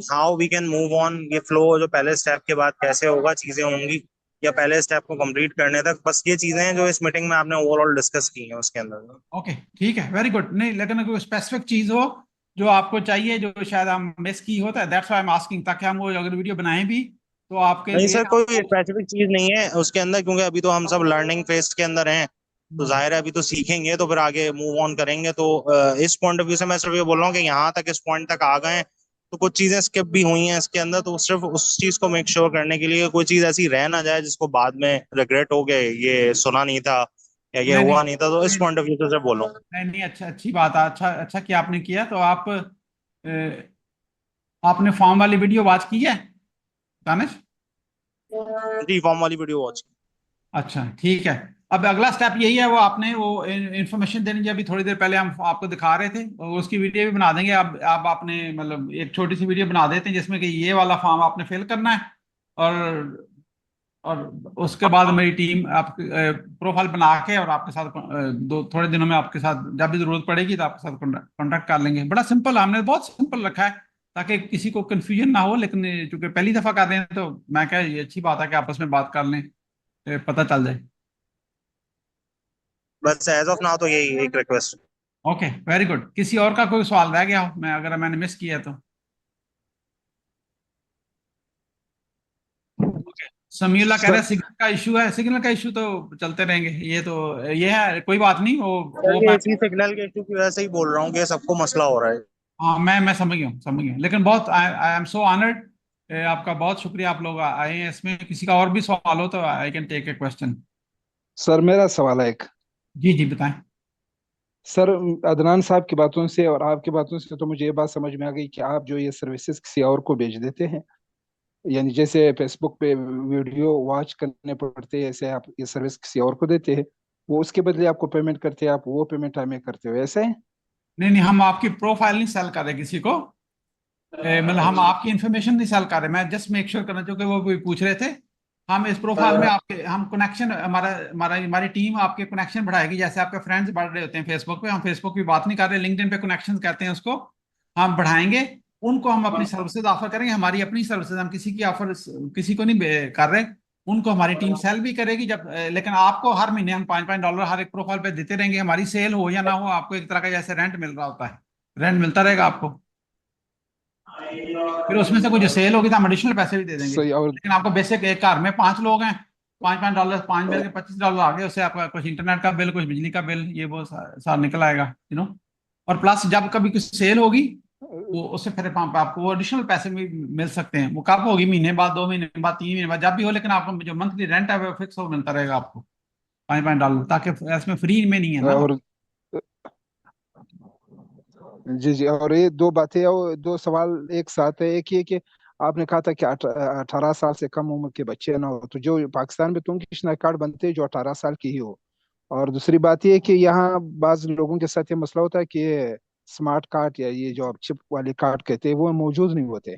how we can move on, ये फ्लो जो पहले स्टेप के बाद कैसे होगा, चीजें होंगी या पहले स्टेप को कंप्लीट करने तक, बस ये चीजें हैं जो इस मीटिंग में आपने ओवरऑल डिस्कस की हैं उसके अंदर। ओके, ठीक है, वेरी गुड। नहीं, लेकिन कोई स्पेसिफिक चीज हो जो आपको चाहिए, जो शायद हम मिस की होता है, that's why I am asking, ताकि हम वो अगर वीडियो बनाएं भी तो आपके नहीं लिए सर, कोई स्पेसिफिक चीज नहीं है उसके अंदर, क्योंकि अभी तो हम सब लर्निंग फेज के अंदर हैं, तो जाहिर है अभी तो सीखेंगे तो फिर आगे मूव ऑन करेंगे। तो इस पॉइंट ऑफ व्यू से मैं सिर्फ ये बोल रहा हूँ कि यहाँ तक, इस पॉइंट तक आ गए हैं, तो कुछ चीजें स्किप भी हुई हैं इसके अंदर, तो सिर्फ उस चीज को मेक श्योर करने के लिए कोई चीज ऐसी रह ना जाए जिसको बाद में रिग्रेट हो गए, ये सुना नहीं था या ये नहीं नहीं हुआ नहीं था, तो इस पॉइंट ऑफ व्यू से सिर्फ बोलो। नहीं नहीं, अच्छा, अच्छी बात है, अच्छा अच्छा कि आपने किया। तो आप आपने फॉर्म वाली वीडियो वॉच की है दानिश? जी, फॉर्म वाली वीडियो वॉच। अच्छा, ठीक है। अब अगला स्टेप यही है, वो आपने वो इन्फॉर्मेशन देनी है, अभी थोड़ी देर पहले हम आपको दिखा रहे थे, और उसकी वीडियो भी बना देंगे। अब आपने मतलब एक छोटी सी वीडियो बना देते हैं जिसमें कि ये वाला फॉर्म आपने फिल करना है, और उसके बाद मेरी टीम आप प्रोफाइल बना के और आपके साथ थोड़े दिनों में आपके साथ जब भी जरूरत पड़ेगी तो आपके साथ कॉन्टेक्ट कर लेंगे। बड़ा सिंपल, हमने बहुत सिंपल रखा है ताकि किसी को कंफ्यूजन ना हो, लेकिन चूंकि पहली दफा कर रहे हैं तो मैं क्या, ये अच्छी बात है कि आपस में बात कर लें, पता चल जाए। बस एज ऑफ नाउ तो यही एक रिक्वेस्ट। Okay, very good. किसी और का कोई सवाल रह गया हो, मैं अगर मैंने मिस किया तो? समीउल्लाह कह रहे हैं सिग्नल का इशू है। सिग्नल का इशू तो चलते रहेंगे, ये तो ये है, कोई बात नहीं, सर वो ये मैं, इसी सिग्नल के इशू की वजह से ही बोल रहा हूँ कि सबको मसला हो रहा है। हाँ मैं समझ गया हूँ, समझ गया, लेकिन बहुत आई एम सो ऑनर्ड, आपका बहुत शुक्रिया, आप लोग आए हैं। इसमें किसी का और भी सवाल हो तो I can take a question. Sir मेरा सवाल है एक। जी जी, बताएं। सर, अदनान साहब की बातों से और आपकी बातों से तो मुझे ये बात समझ में आ गई कि आप जो ये सर्विसेज किसी और को भेज देते हैं, यानी जैसे फेसबुक पे वीडियो वॉच करने पड़ते हैं, ऐसे आप ये सर्विस किसी और को देते हैं, वो उसके बदले आपको पेमेंट करते हैं, आप वो पेमेंट हमें करते हो, ऐसे है? नहीं नहीं, हम आपकी प्रोफाइल नहीं सेल कर रहे किसी को, मतलब हम आपकी इन्फॉर्मेशन नहीं सेल कर रहे। मैं जस्ट मेक श्योर करना, क्योंकि वो भी पूछ रहे थे, हम इस प्रोफाइल में आपके, हम कनेक्शन, हमारा हमारा हमारी टीम आपके कनेक्शन बढ़ाएगी, जैसे आपके फ्रेंड्स बढ़ रहे होते हैं फेसबुक पे, हम फेसबुक की बात नहीं कर रहे, लिंक्डइन पे कनेक्शन कहते हैं उसको, हम बढ़ाएंगे उनको, हम अपनी सर्विसेज ऑफर करेंगे, हमारी अपनी सर्विसेज, हम किसी की ऑफर किसी को नहीं कर रहे, उनको हमारी टीम सेल भी करेगी जब, लेकिन आपको हर महीने हम $5 हर एक प्रोफाइल पे देते रहेंगे, हमारी सेल हो या ना हो, आपको एक तरह का जैसे रेंट मिल रहा होता है, रेंट मिलता रहेगा आपको, फिर उसमें से कुछ सेल होगी तो हम एडिशनल पैसे भी दे देंगे। सही। और लेकिन आपको बेसिक, एक घर में 5 लोग हैं, $5 5 मिल के $25 आ गए, उससे आपका कुछ इंटरनेट का बिल, कुछ बिजली का बिल, ये वो सारा निकल आएगा, और प्लस जब कभी कुछ सेल होगी वो उससे फिर आपको वो एडिशनल पैसे भी मिल सकते हैं। वो कब होगी, महीने बाद, 2 महीने बाद, 3 महीने बाद, जब भी हो, लेकिन आपको जो मंथली रेंट है वो फिक्स हो मिलता रहेगा आपको $5, ताकि इसमें फ्री में नहीं है ना। और जी जी, और ये दो बातें और दो सवाल एक साथ है। एक ये कि आपने कहा था कि 18 साल से कम उम्र के बच्चे ना हो, तो जो पाकिस्तान में तो उनकी शिनाख्त कार्ड बनते हैं जो 18 साल की ही हो। और दूसरी बात ये कि यहाँ बाज लोगों के साथ ये मसला होता है कि ये स्मार्ट कार्ड या ये जो आप चिप वाले कार्ड कहते हैं वो मौजूद नहीं होते।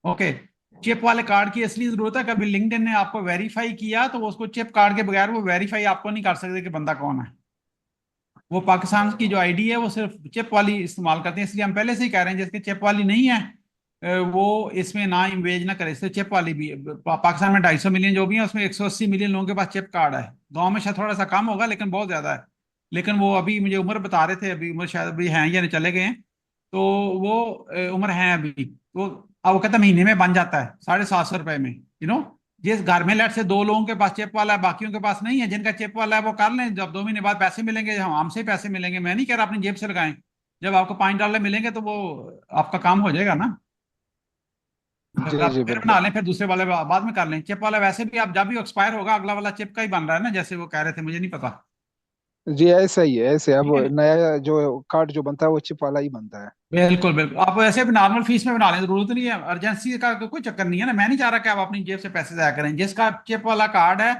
ओके, चिप वाले कार्ड की असली जरूरत है, कभी लिंक्डइन ने आपको वेरीफाई किया तो वो उसको चिप कार्ड के बगैर वो वेरीफाई आपको नहीं कर सकते कि बंदा कौन है। वो पाकिस्तान की जो आईडी है वो सिर्फ चिप वाली इस्तेमाल करते हैं, इसलिए हम पहले से ही कह रहे हैं जिसकी चिप वाली नहीं है वो इसमें ना इन्वेज ना करे, इसलिए चिप वाली भी पाकिस्तान में 250 मिलियन जो भी है उसमें 180 मिलियन लोगों के पास चिप कार्ड है। गांव में शायद थोड़ा सा कम होगा लेकिन बहुत ज्यादा है। लेकिन वो अभी मुझे उम्र बता रहे थे, अभी उम्र शायद अभी हैं या नहीं चले गए हैं, तो वो उम्र है अभी, तो अब वो कहता है महीने में बन जाता है 750 रुपए में, जिस घर में लेट से 2 लोगों के पास चिप वाला है, बाकियों के पास नहीं है, जिनका चिप वाला है वो कर लें, जब 2 महीने बाद पैसे मिलेंगे हम हमसे ही पैसे मिलेंगे। मैं नहीं कह रहा अपनी जेब से लगाएं, जब आपको $5 मिलेंगे तो वो आपका काम हो जाएगा ना। अगर जी आप जी फिर बिल्कुल। बना लें, फिर दूसरे वाले बाद में कर लें। चिप वाला वैसे भी आप जब भी एक्सपायर होगा अगला वाला चिप का ही बन रहा है ना, जैसे वो कह रहे थे, मुझे नहीं पता। जी ऐसा ही है, ऐसे अब ठीक है, नया जो कार्ड जो बनता है वो चिप वाला ही बनता है। बिल्कुल बिल्कुल। आप वैसे भी नॉर्मल फीस में बना लें, जरूरत नहीं है, अर्जेंसी का कोई चक्कर नहीं है ना। मैं नहीं चाह रहा कि आप अपनी जेब से पैसे जाया करें। जिसका चिप वाला कार्ड है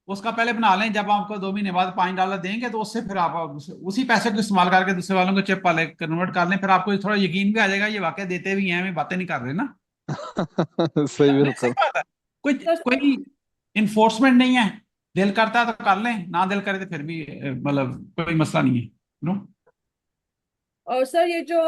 उसका पहले बना लें, जब आपको 2 महीने बाद $5 देंगे तो उससे फिर आप उसी पैसे को इस्तेमाल करके दूसरे वालों को चिप वाले कन्वर्ट कर लें। फिर आपको थोड़ा यकीन भी आ जाएगा ये वाकई देते भी हैं, हमें बातें नहीं कर रहे ना। सही नहीं, सही बिल्कुल। बात है। कोई सर कोई इन्फोर्समेंट नहीं है। दिल करता है तो कर लें, ना दिल करे तो फिर भी मतलब कोई मसला नहीं है, नो। और सर ये जो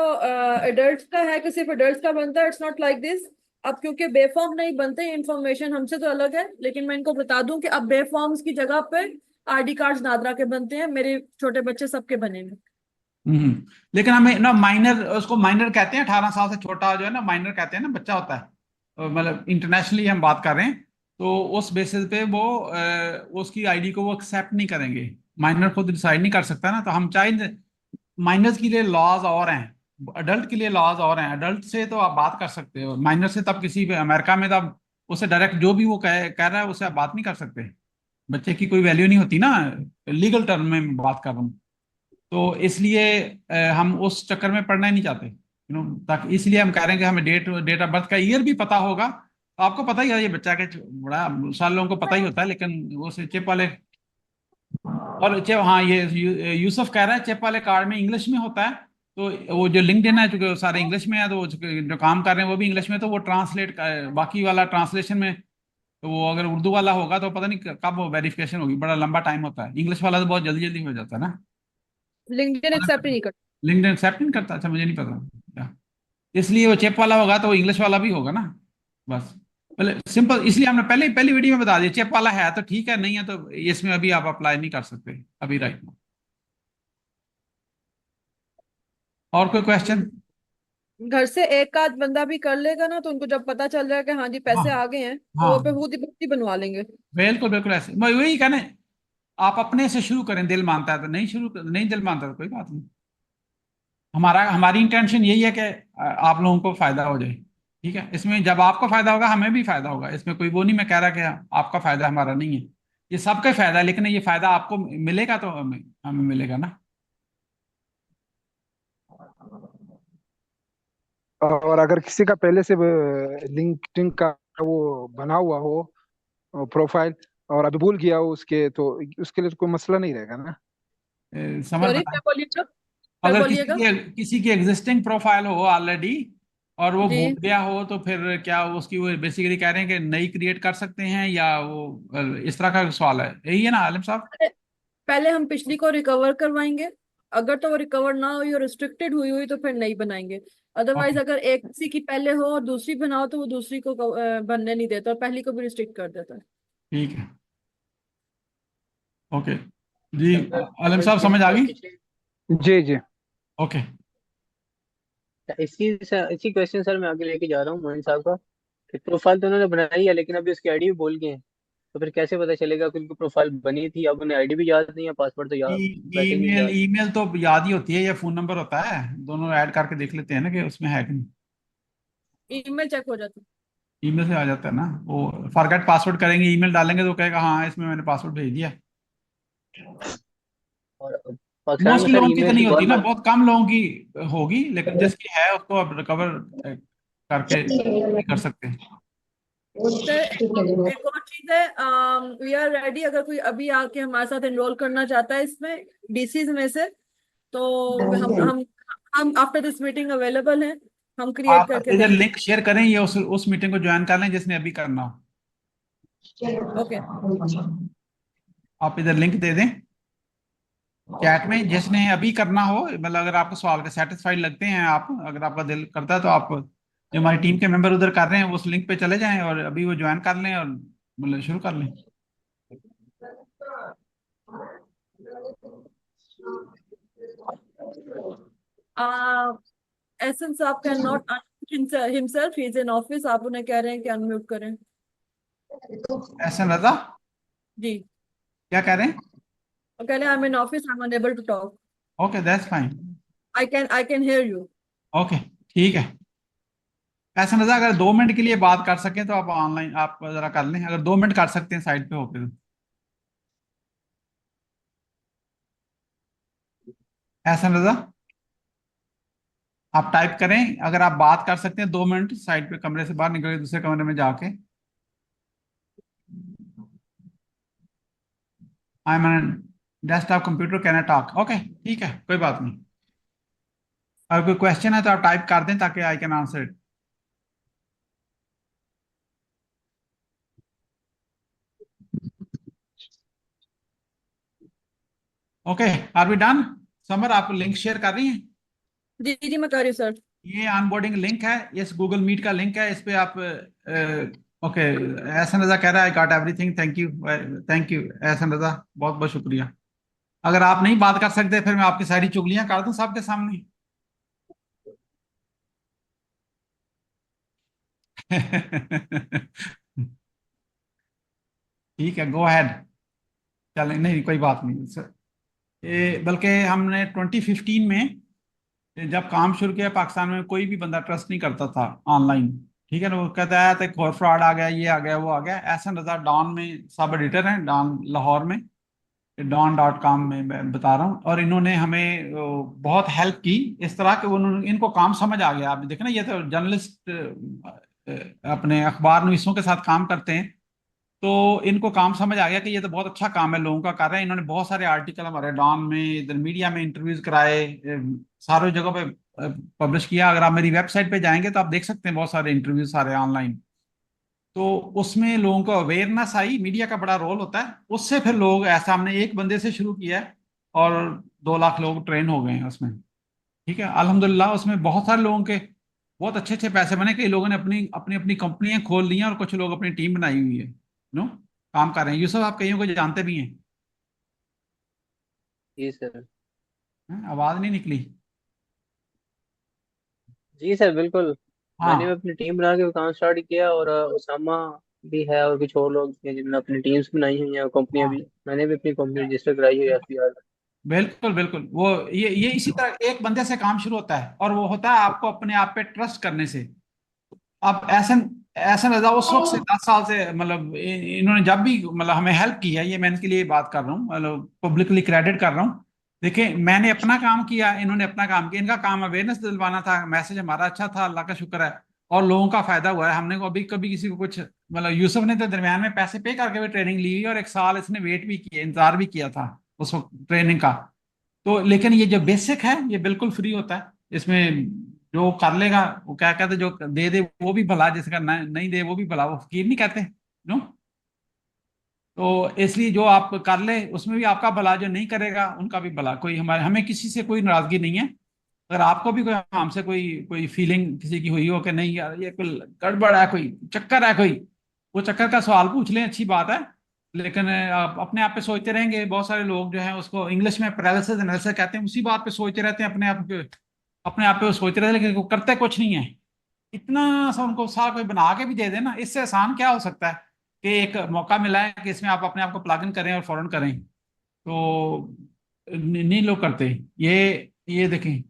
एडल्ट्स का है कि सिर्फ एडल्ट्स का बनता है, इट्स नॉट लाइक दिस। अब क्योंकि बेफॉर्म नहीं बनते, इंफॉर्मेशन हमसे तो अलग है, लेकिन मैं इनको बता दूं कि अब बेफॉर्म्स की जगह पे आईडी कार्ड्स नादरा के बनते हैं, मेरे छोटे बच्चे सबके बनेंगे। लेकिन हमें ना माइनर, उसको माइनर कहते हैं, 18 साल से छोटा जो है ना माइनर कहते हैं ना, बच्चा होता है। मतलब इंटरनेशनली हम बात कर रहे हैं, तो उस बेसिस पे वो उसकी आईडी को वो एक्सेप्ट नहीं करेंगे। माइनर खुद डिसाइड नहीं कर सकता ना, तो हम चाहे माइनर्स के लिए लॉज और हैं, अडल्ट के लिए लॉज और हैं। अडल्ट से तो आप बात कर सकते हो, माइनर से तब किसी भी अमेरिका में तब उसे डायरेक्ट जो भी वो कह रहा है उससे आप बात नहीं कर सकते। बच्चे की कोई वैल्यू नहीं होती ना, लीगल टर्म में मैं बात कर रहा हूँ। तो इसलिए हम उस चक्कर में पढ़ना ही नहीं चाहते, ताकि इसलिए हम कह रहे हैं कि हमें डेट ऑफ बर्थ का ईयर भी पता होगा। तो आपको पता ही है, ये बच्चा के बड़ा साल लोगों को पता ही होता है, लेकिन वो चिप वाले और चिप, हाँ ये यूसुफ कह रहा है चिप वाले कार्ड में इंग्लिश में होता है। तो वो जो लिंक्डइन है, चूंकि वो सारे इंग्लिश में है, तो वो जो काम कर रहे हैं वो भी इंग्लिश में, तो वो ट्रांसलेट, बाकी वाला ट्रांसलेशन में, तो वो अगर उर्दू वाला होगा तो पता नहीं कब वो वेरिफिकेशन होगी, बड़ा लंबा टाइम होता है। इंग्लिश वाला तो बहुत जल्दी जल्दी हो जाता है ना। लिंक्डइन एक्सेप्ट ही नहीं करता। लिंक्डइन एक्सेप्ट नहीं करता? अच्छा, मुझे नहीं पता। इसलिए वो चिप वाला होगा तो वो इंग्लिश वाला भी होगा ना, बस। पहले सिंपल, इसलिए हमने पहले पहली वीडियो में बता दिया, चिप वाला है तो ठीक है, नहीं है तो इसमें अभी आप अप्लाई नहीं कर सकते अभी, राइट। और कोई क्वेश्चन? घर से एक आध बंदा भी कर लेगा ना, तो उनको जब पता चल जाए कि हाँ जी हाँ पैसे आ गए हैं, तो हाँ, वो पे खुद ही बनवा लेंगे। बिल्कुल बिल्कुल ऐसे। मैं वही कहने, आप अपने से शुरू करें, दिल मानता है तो, नहीं दिल मानता तो कोई बात नहीं। हमारी इंटेंशन यही है कि आप लोगों को फायदा हो जाए, ठीक है। इसमें जब आपको फायदा होगा हमें भी फायदा होगा, इसमें कोई वो नहीं मैं कह रहा कि आपका फायदा हमारा नहीं है, ये सबका फायदा है, लेकिन ये फायदा आपको मिलेगा तो हमें हमें मिलेगा ना। और अगर किसी का पहले से लिंक्डइन का वो बना हुआ हो प्रोफाइल, और अभी भूल गया हो उसके, तो उसके लिए तो कोई मसला नहीं रहेगा ना। समझ सॉरी, बताएं। क्या बोलिएगा, क्या अगर बोलिएगा। किसी की एग्जिस्टिंग प्रोफाइल हो ऑलरेडी और वो जी, भूल गया हो, तो फिर क्या उसकी, वो बेसिकली कह रहे हैं कि नई क्रिएट कर सकते हैं, या वो इस तरह का सवाल है, यही है ना आलिम साहब? पहले हम पिछली को रिकवर करवाएंगे। अगर तो वो रिकवर ना हुई और रिस्ट्रिक्टेड हुई हुई तो फिर नहीं बनाएंगे। अदरवाइज ओके, अगर एक किसी की पहले हो और दूसरी बनाओ तो वो दूसरी को बनने नहीं देता और पहली को भी रिस्ट्रिक्ट कर देता है। ठीक है, ओके जी। आलिम साहब समझ आ गई? जी जी। ओके। इसी क्वेश्चन सर मैं आगे लेके जा रहा हूँ मोइन साहब का, कि प्रोफाइल तो उन्होंने बनाई है लेकिन अभी उसकी आईडी भी भूल गए हैं, तो फिर कैसे पता चलेगा कि उनकी प्रोफाइल बनी थी, अब उन्हें आईडी भी याद नहीं है, पासवर्ड तो याद वैसे ही नहीं ईमेल याद। ईमेल तो याद ही होती है, या फोन नंबर होता है, दोनों ऐड करके देख लेते हैं ना कि उसमें है कि नहीं। ईमेल चेक हो जाती ईमेल से आ जाता है ना, वो फॉरगेट पासवर्ड करेंगे, ईमेल डालेंगे तो कहेगा हाँ इसमें मैंने पासवर्ड भेज दिया। और पाकिस्तान में मोस्टली सर लोगों की तो ईमेल नहीं होती ना, गवर्नमेंट। बहुत कम लोगों की होगी, लेकिन जिसकी है उसको अब रिकवर करके कर सकते हैं। सर। एक और चीज है, वी आर रेडी, अगर कोई अभी आके हमारे साथ एनरोल करना चाहता है इसमें डीसीज में से, तो हम आफ्टर दिस मीटिंग अवेलेबल हैं, हम क्रिएट आप करके इधर देंगे। लिंक शेयर करें, या उस मीटिंग को ज्वाइन कर लें जिसने अभी करना हो। ओके। आप इधर लिंक दे दें चैट में, जिसने अभी करना हो, मतलब अगर आपको सवाल के सेटिस्फाइड लगते हैं, आप अगर आपका दिल करता है तो आप, जो हमारी टीम के मेंबर उधर कर रहे हैं उस लिंक पे चले जाएं और अभी वो ज्वाइन कर लें और मतलब शुरू कर लें। एसेंस आप can not himself, he is in office. आप उन्हें कह रहे हैं कि अनम्यूट करें। एहसन रजा जी, क्या कह रहे हैं? वो कह रहे हैं I'm in office, I'm unable to talk. Okay that's fine. I can hear you. Okay ठीक है। एहसन रजा अगर 2 मिनट के लिए बात कर सकें तो आप ऑनलाइन आप जरा कर लें, अगर 2 मिनट कर सकते हैं साइड पे होके तो। एहसन रजा आप टाइप करें, अगर आप बात कर सकते हैं 2 मिनट साइड पे, कमरे से बाहर निकले दूसरे कमरे में जाके। I am desktop computer can I talk. Okay ठीक है, कोई बात नहीं। अगर कोई क्वेश्चन है तो आप टाइप कर दें ताकि I can answer it. Okay are we done? Samar आप लिंक शेयर कर रही हैं? जी जी मैं कर रही हूँ सर। ये ऑनबोर्डिंग लिंक है, ये गूगल मीट का लिंक है, इस पे आप ओके। एहसन रजा कह रहा है I got everything, thank you Ehsan Raza, बहुत बहुत शुक्रिया। अगर आप नहीं बात कर सकते फिर मैं आपकी सारी चुगलियां कर दूं सबके सामने। ठीक है, गो अहेड। चलें, नहीं कोई बात नहीं सर। बल्कि हमने 2015 में जब काम शुरू किया पाकिस्तान में कोई भी बंदा ट्रस्ट नहीं करता था ऑनलाइन, ठीक है ना। वो कहता है तो एक और फ्रॉड आ गया, ये आ गया, वो आ गया। एहसन रजा डॉन में सब एडिटर हैं, डॉन लाहौर में, don.com में मैं बता रहा हूँ। और इन्होंने हमें बहुत हेल्प की इस तरह के, उन्होंने इनको काम समझ आ गया। आप देखें ना, ये तो जर्नलिस्ट अपने अखबार नवीसों के साथ काम करते हैं, तो इनको काम समझ आ गया कि ये तो बहुत अच्छा काम है लोगों का कर रहे हैं। इन्होंने बहुत सारे आर्टिकल हमारे डॉन में, इधर मीडिया में इंटरव्यूज कराए, सारी जगह पे पब्लिश किया। अगर आप मेरी वेबसाइट पे जाएंगे तो आप देख सकते हैं बहुत सारे इंटरव्यूज सारे ऑनलाइन। तो उसमें लोगों को अवेयरनेस आई, मीडिया का बड़ा रोल होता है उससे। फिर लोग ऐसा, हमने एक बंदे से शुरू किया है और 2 लाख लोग ट्रेन हो गए हैं उसमें, ठीक है अल्हम्दुलिल्लाह। उसमें बहुत सारे लोगों के बहुत अच्छे अच्छे पैसे बने। कई लोगों ने अपनी अपनी अपनी कंपनियां खोल ली हैं और कुछ लोग अपनी टीम बनाई हुई है, नो काम कर रहे हैं। यूसुफ आप कईयों को जानते भी हैं? जी सर। आवाज नहीं निकली। जी सर बिल्कुल। मैंने भी हाँ अपनी टीम बना के काम स्टार्ट किया, और उसामा भी है और कुछ और लोग हैं जिन्होंने अपनी टीम्स बनाई हुई हैं और कंपनियां हाँ भी। मैंने भी अपनी कंपनी रजिस्टर कराई हुई है FBR। बिल्कुल बिल्कुल। वो ये इसी तरह एक बंदे से काम शुरू होता है और वो होता है आपको अपने आप पे ट्रस्ट करने से। अब ऐसा ऐसा रजा उस वक्त से 10 साल से, मतलब इन्होंने जब भी मतलब हमें हेल्प की है, ये मैं इनके लिए बात कर रहा हूँ, मतलब पब्लिकली क्रेडिट कर रहा हूँ। देखिए मैंने अपना काम किया, इन्होंने अपना काम किया। इनका काम अवेयरनेस दिलवाना था, मैसेज हमारा अच्छा था, अल्लाह का शुक्र है, और लोगों का फायदा हुआ है। हमने को अभी कभी किसी को कुछ, मतलब यूसुफ ने तो दरमियान में पैसे पे करके भी ट्रेनिंग ली हुई, और 1 साल इसने वेट भी किया, इंतजार भी किया था उस वक्त ट्रेनिंग का। तो लेकिन ये जो बेसिक है ये बिल्कुल फ्री होता है। इसमें जो कर लेगा, वो क्या कहते, जो दे दे वो भी भला, जिसका नहीं दे वो भी भला, वो फकीर नहीं कहते नो। तो इसलिए जो आप कर ले उसमें भी आपका भला, जो नहीं करेगा उनका भी भला। कोई हमें किसी से कोई नाराजगी नहीं है। अगर आपको भी कोई हमसे कोई कोई फीलिंग किसी की हुई हो कि नहीं यार ये कोई गड़बड़ है, कोई चक्कर है, कोई वो चक्कर का सवाल पूछ लें, अच्छी बात है। लेकिन आप अपने आप पे सोचते रहेंगे, बहुत सारे लोग जो हैं उसको इंग्लिश में पैरालिसिस एनालिसिस कहते हैं, उसी बात पे सोचते रहते हैं, अपने आप पे वो सोचते रहते हैं, लेकिन वो करते कुछ नहीं है। इतना सा उनको सा कोई बना के भी दे देना, इससे आसान क्या हो सकता है कि एक मौका मिला है कि इसमें आप अपने आप को प्लग इन करें और फौरन करें। तो नहीं लोग करते। ये देखें,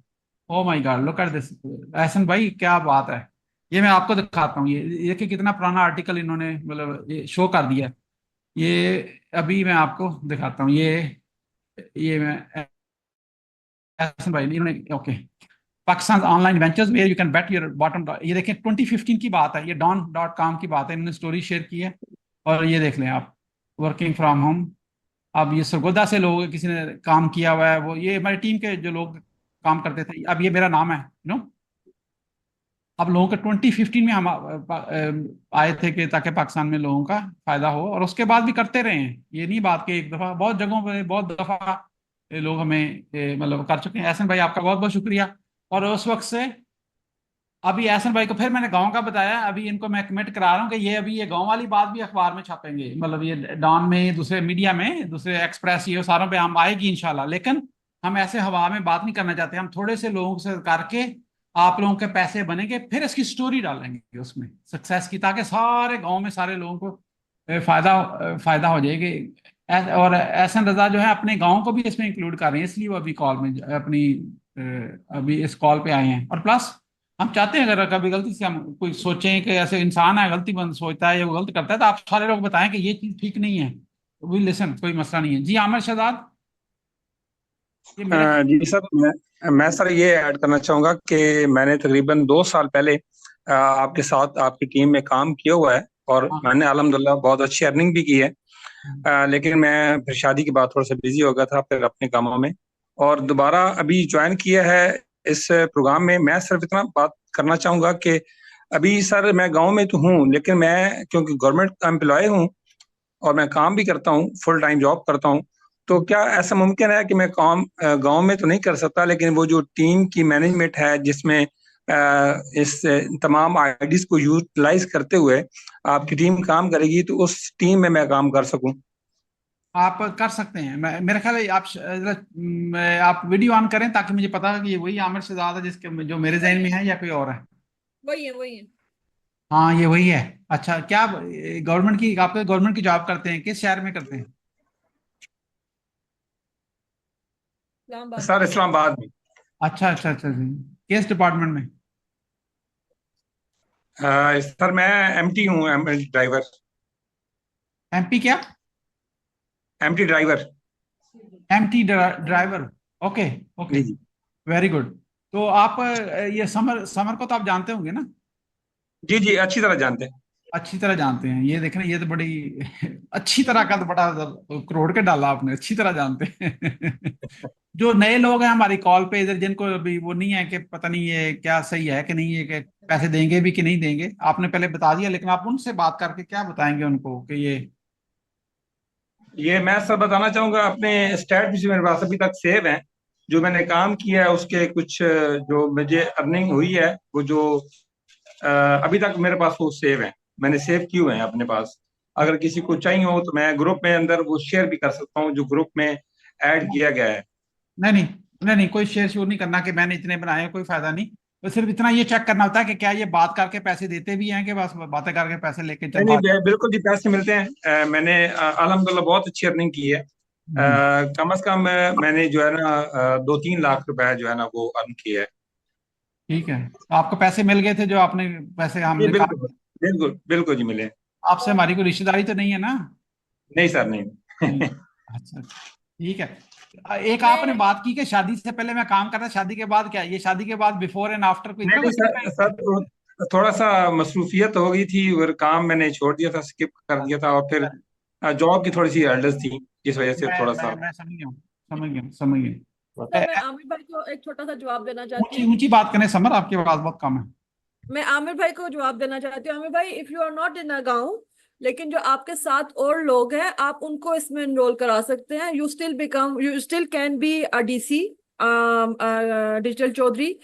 oh my God look at this. Ehsan भाई क्या बात है। ये मैं आपको दिखाता हूँ, ये देखिए कितना पुराना आर्टिकल इन्होंने मतलब ये शो कर दिया है। ये अभी मैं आपको दिखाता हूँ, ये मैं एहसन भाई इन्होंने, okay, Pakistan online ventures where you can bet your bottom. ये देखें 2015 की बात है, ये don.com की बात है, इन्होंने स्टोरी शेयर की है। और ये देख लें आप, वर्किंग फ्रॉम होम। अब ये सरगोदा से लोग किसी ने काम किया हुआ है, वो ये हमारी टीम के जो लोग काम करते थे, अब ये मेरा नाम है नो। अब लोगों के 2015 में हम आए थे कि ताकि पाकिस्तान में लोगों का फायदा हो, और उसके बाद भी करते रहे हैं। ये नहीं बात कि एक दफा, बहुत जगहों पर बहुत दफा ये लोग हमें मतलब कर चुके हैं। एहसन भाई आपका बहुत बहुत शुक्रिया। और उस वक्त से अभी एहसन भाई को फिर मैंने गांव का बताया, अभी इनको मैं कमिट करा रहा हूँ कि ये गांव वाली बात भी अखबार में छापेंगे, मतलब ये डॉन में, दूसरे मीडिया में, दूसरे एक्सप्रेस, ये सारों पे हम आएगी इंशाल्लाह। लेकिन हम ऐसे हवा में बात नहीं करना चाहते, हम थोड़े से लोगों से करके आप लोगों के पैसे बनेंगे, फिर इसकी स्टोरी डालेंगे उसमें सक्सेस की, ताकि सारे गांव में सारे लोगों को फायदा हो जाएगी। और एहसन रजा जो है अपने गांव को भी इसमें इंक्लूड कर रहे हैं, इसलिए वो अभी कॉल में अपनी अभी इस कॉल पे आए हैं। और प्लस हम चाहते हैं अगर कभी गलती से हम कोई सोचें कि ऐसे इंसान है गलती बंद सोचता है या वो गलत करता है, तो आप सारे लोग बताएं कि ये चीज ठीक नहीं है, वी लिसन, कोई मसला नहीं है। जी आमिर शहजाद, ये मेरा जी सर, मैं सर ये ऐड करना चाहूँगा कि मैंने तकरीबन 2 साल पहले आपके साथ आपकी टीम में काम किया हुआ है और मैंने अल्हम्दुलिल्लाह बहुत अच्छी अर्निंग भी की है। लेकिन मैं फिर शादी के बाद थोड़ा सा बिजी हो गया था फिर अपने कामों में, और दोबारा अभी ज्वाइन किया है इस प्रोग्राम में। मैं सिर्फ इतना बात करना चाहूँगा कि अभी सर मैं गाँव में तो हूँ, लेकिन मैं क्योंकि गवर्नमेंट एम्प्लॉय हूँ और मैं काम भी करता हूँ, फुल टाइम जॉब करता हूँ, तो क्या ऐसा मुमकिन है कि मैं काम गांव में तो नहीं कर सकता, लेकिन वो जो टीम की मैनेजमेंट है जिसमें इस तमाम आईडीज को यूटिलाइज करते हुए आपकी टीम काम करेगी, तो उस टीम में मैं काम कर सकूं? आप कर सकते हैं। मेरा ख्याल है आप वीडियो ऑन करें ताकि मुझे पता है कि ये वही आमिर शहजाद है जिसके जो मेरे जहन में है या कोई और है। वही है, वही है। हाँ ये वही है। अच्छा, क्या गवर्नमेंट की, आप गवर्नमेंट की जॉब करते हैं, किस शहर में करते हैं? इस्लामाबाद। सर इस्लामाबाद में। अच्छा अच्छा अच्छा जी, किस डिपार्टमेंट में? सर मैं एमटी हूँ, ड्राइवर। एमपी क्या? MT driver. MT driver, okay okay, जी वेरी गुड। तो आप ये समर को तो आप जानते होंगे ना? जी जी, अच्छी तरह जानते हैं। अच्छी तरह जानते हैं। ये देख रहे हैं, ये तो बड़ी अच्छी तरह का, तो बड़ा करोड़ के डाला आपने, अच्छी तरह जानते हैं। जो नए लोग हैं हमारी कॉल पे इधर, जिनको अभी वो नहीं है कि पता नहीं ये क्या सही है कि नहीं है, कि पैसे देंगे भी कि नहीं देंगे, आपने पहले बता दिया, लेकिन आप उनसे बात करके क्या बताएंगे उनको कि ये मैं सर बताना चाहूंगा, अपने स्टैट भी मेरे पास अभी तक सेव हैं, जो मैंने काम किया है उसके कुछ जो मुझे अर्निंग हुई है, वो जो अभी तक मेरे पास वो सेव है, मैंने सेव किए हुए हैं अपने पास। अगर किसी को चाहिए हो तो मैं ग्रुप में अंदर वो शेयर भी कर सकता हूँ, जो ग्रुप में ऐड किया गया है। नहीं नहीं नहीं नहीं, कोई शेयर शोर नहीं करना कि मैंने इतने बनाए हैं, कोई फायदा नहीं। तो सिर्फ इतना ये चेक करना होता है कि क्या ये बात करके पैसे देते भी हैं कि बस बातें करके पैसे लेके नहीं चल। नहीं, बिल्कुल जी पैसे मिलते हैं। मैंने अल्हम्दुलिल्लाह बहुत अच्छी अर्निंग की है। कम से कम मैंने जो है ना 2-3 लाख रुपए जो है ना वो अर्न किया है। ठीक है, तो आपको पैसे मिल गए थे जो आपने पैसे जी हमने कहा? बिल्कुल बिल्कुल बिल्कुल जी मिले। आपसे हमारी कोई रिश्तेदारी तो नहीं है ना? नहीं सर, नहीं। अच्छा ठीक है। एक आपने बात की कि शादी से पहले मैं काम करता, शादी के बाद क्या? ये शादी के बाद बिफोर एंड आफ्टर को इतना नहीं कुछ? सर थोड़ा सा मसरूफियत हो गई थी और काम मैंने छोड़ दिया था, स्किप कर दिया था, और फिर जॉब की थोड़ी सी हर्डल्स थी, जिस वजह से थोड़ा सा। मैं समझ गया हूँ, समझ गया समझ गया। तो मैं आमिर भाई को एक छोटा सा जवाब देना चाहती ऊंची हूँ। ऊंची बात करें समर, आपकी आवाज बहुत कम है। मैं आमिर भाई को जवाब देना चाहती हूँ। आमिर भाई, if you are not in a गाँव, लेकिन जो आपके साथ और लोग हैं, आप उनको इसमें एनरोल करा सकते हैं। You still can be a DC, digital Chaudhry.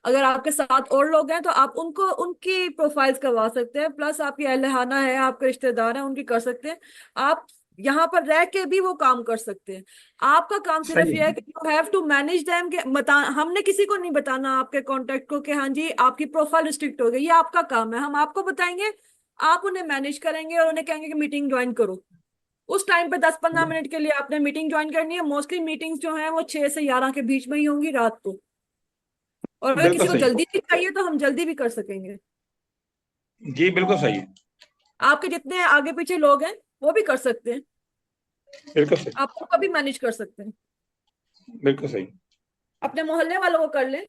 अगर आपके साथ और लोग हैं तो आप उनको उनकी प्रोफाइल्स करवा सकते हैं, प्लस आपकी अहलहाना है, आपके रिश्तेदार हैं, उनकी कर सकते हैं। आप यहाँ पर रह के भी वो काम कर सकते हैं। आपका काम सिर्फ सही ये है कि you have to manage them, के बता, हमने किसी को नहीं बताना आपके कांटेक्ट को कि हाँ जी आपकी प्रोफाइल रिस्ट्रिक्ट हो गई। ये आपका काम है, हम आपको बताएंगे, आप उन्हें मैनेज करेंगे और उन्हें कहेंगे कि मीटिंग ज्वाइन करो। उस टाइम पे 10-15 मिनट के लिए आपने मीटिंग ज्वाइन करनी है। मोस्टली मीटिंग्स जो है वो 6 से 11 के बीच में ही होंगी रात को। और अगर बिल्कुल किसी को सही। जल्दी भी चाहिए तो हम जल्दी भी कर सकेंगे। जी बिल्कुल सही है। आपके जितने आगे पीछे लोग हैं वो भी कर सकते हैं, बिल्कुल सही। आप उनको भी मैनेज कर सकते हैं। बिल्कुल सही। अपने मोहल्ले वालों को कर लें।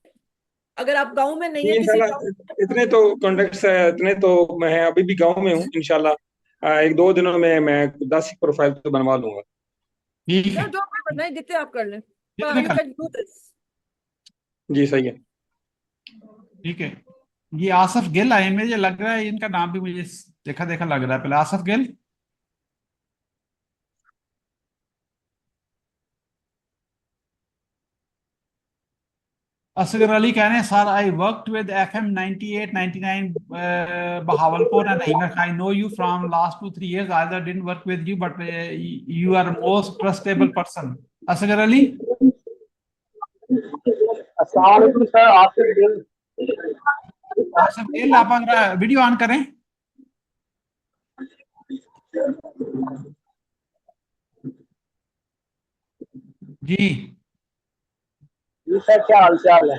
अगर आप गांव में नहीं है, किसी इंशाल्लाह गाँव, इतने तो कॉन्टेक्ट्स है, इतने तो मैं अभी भी गांव में हूँ। इंशाल्लाह 1-2 दिनों में मैं 10 प्रोफाइल तो बनवा लूंगा। ठीक है, जो भी बनना है जितने आप कर लें, जितने यू कर- कैन डू दिस। जी सही है। ठीक है। ये आसफ गिल आए, मुझे लग रहा है इनका नाम भी मुझे देखा देखा लग रहा है। पहले आसफ गिल, असगर अली कह रहे हैं sir, I worked with FM 98 99 Bahawalpur and I know you from last 2-3 years. Either didn't work with you but you are most trustable person. Asgar Ali, अस्सलाम वालेकुम सर, आसिफ गिल। आसिफ गिल, आप अगर वीडियो ऑन करें। जी सर क्या हाल चाल है?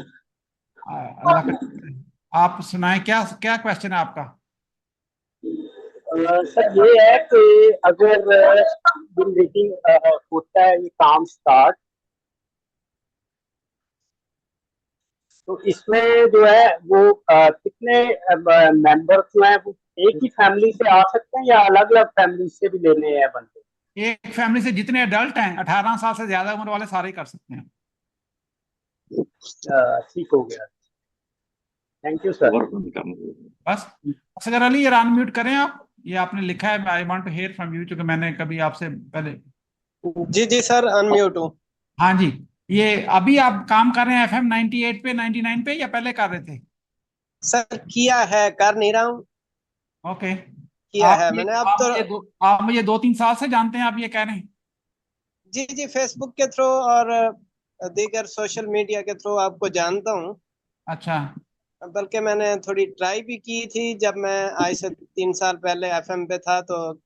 अल्लाह का। आप सुनाएं, क्या क्या क्वेश्चन है आपका? सर ये है कि अगर मीटिंग होता है ये काम स्टार्ट, तो इसमें जो है वो कितने मेंबर्स जो हैं वो एक ही फैमिली से आ सकते हैं या अलग अलग फैमिली से भी लेने हैं बंदे? एक फैमिली से जितने एडल्ट हैं 18 साल से ज्यादा उम्र वाले सारे कर सकते हैं। ठीक हो गया, थैंक यू सर। बस असगर अली, ये अनम्यूट करें आप। ये आपने लिखा है I want to hear from you, क्योंकि मैंने कभी आपसे पहले। जी जी सर, अनम्यूट हूँ। हाँ जी, ये अभी आप काम कर रहे हैं FM 98 पे, 99 पे, या पहले कर रहे थे? सर किया है, कर नहीं रहा हूँ, ओके। किया है मैंने। अब तो आप मुझे 2-3 साल से जानते हैं, आप ये कह रहे हैं? जी जी, फेसबुक के थ्रू और दीगर सोशल मीडिया के थ्रू आपको जानता हूँ। अच्छा। बल्कि मैंने थोड़ी ट्राई भी की थी जब मैं आज से 3 साल पहले FM पे था, तो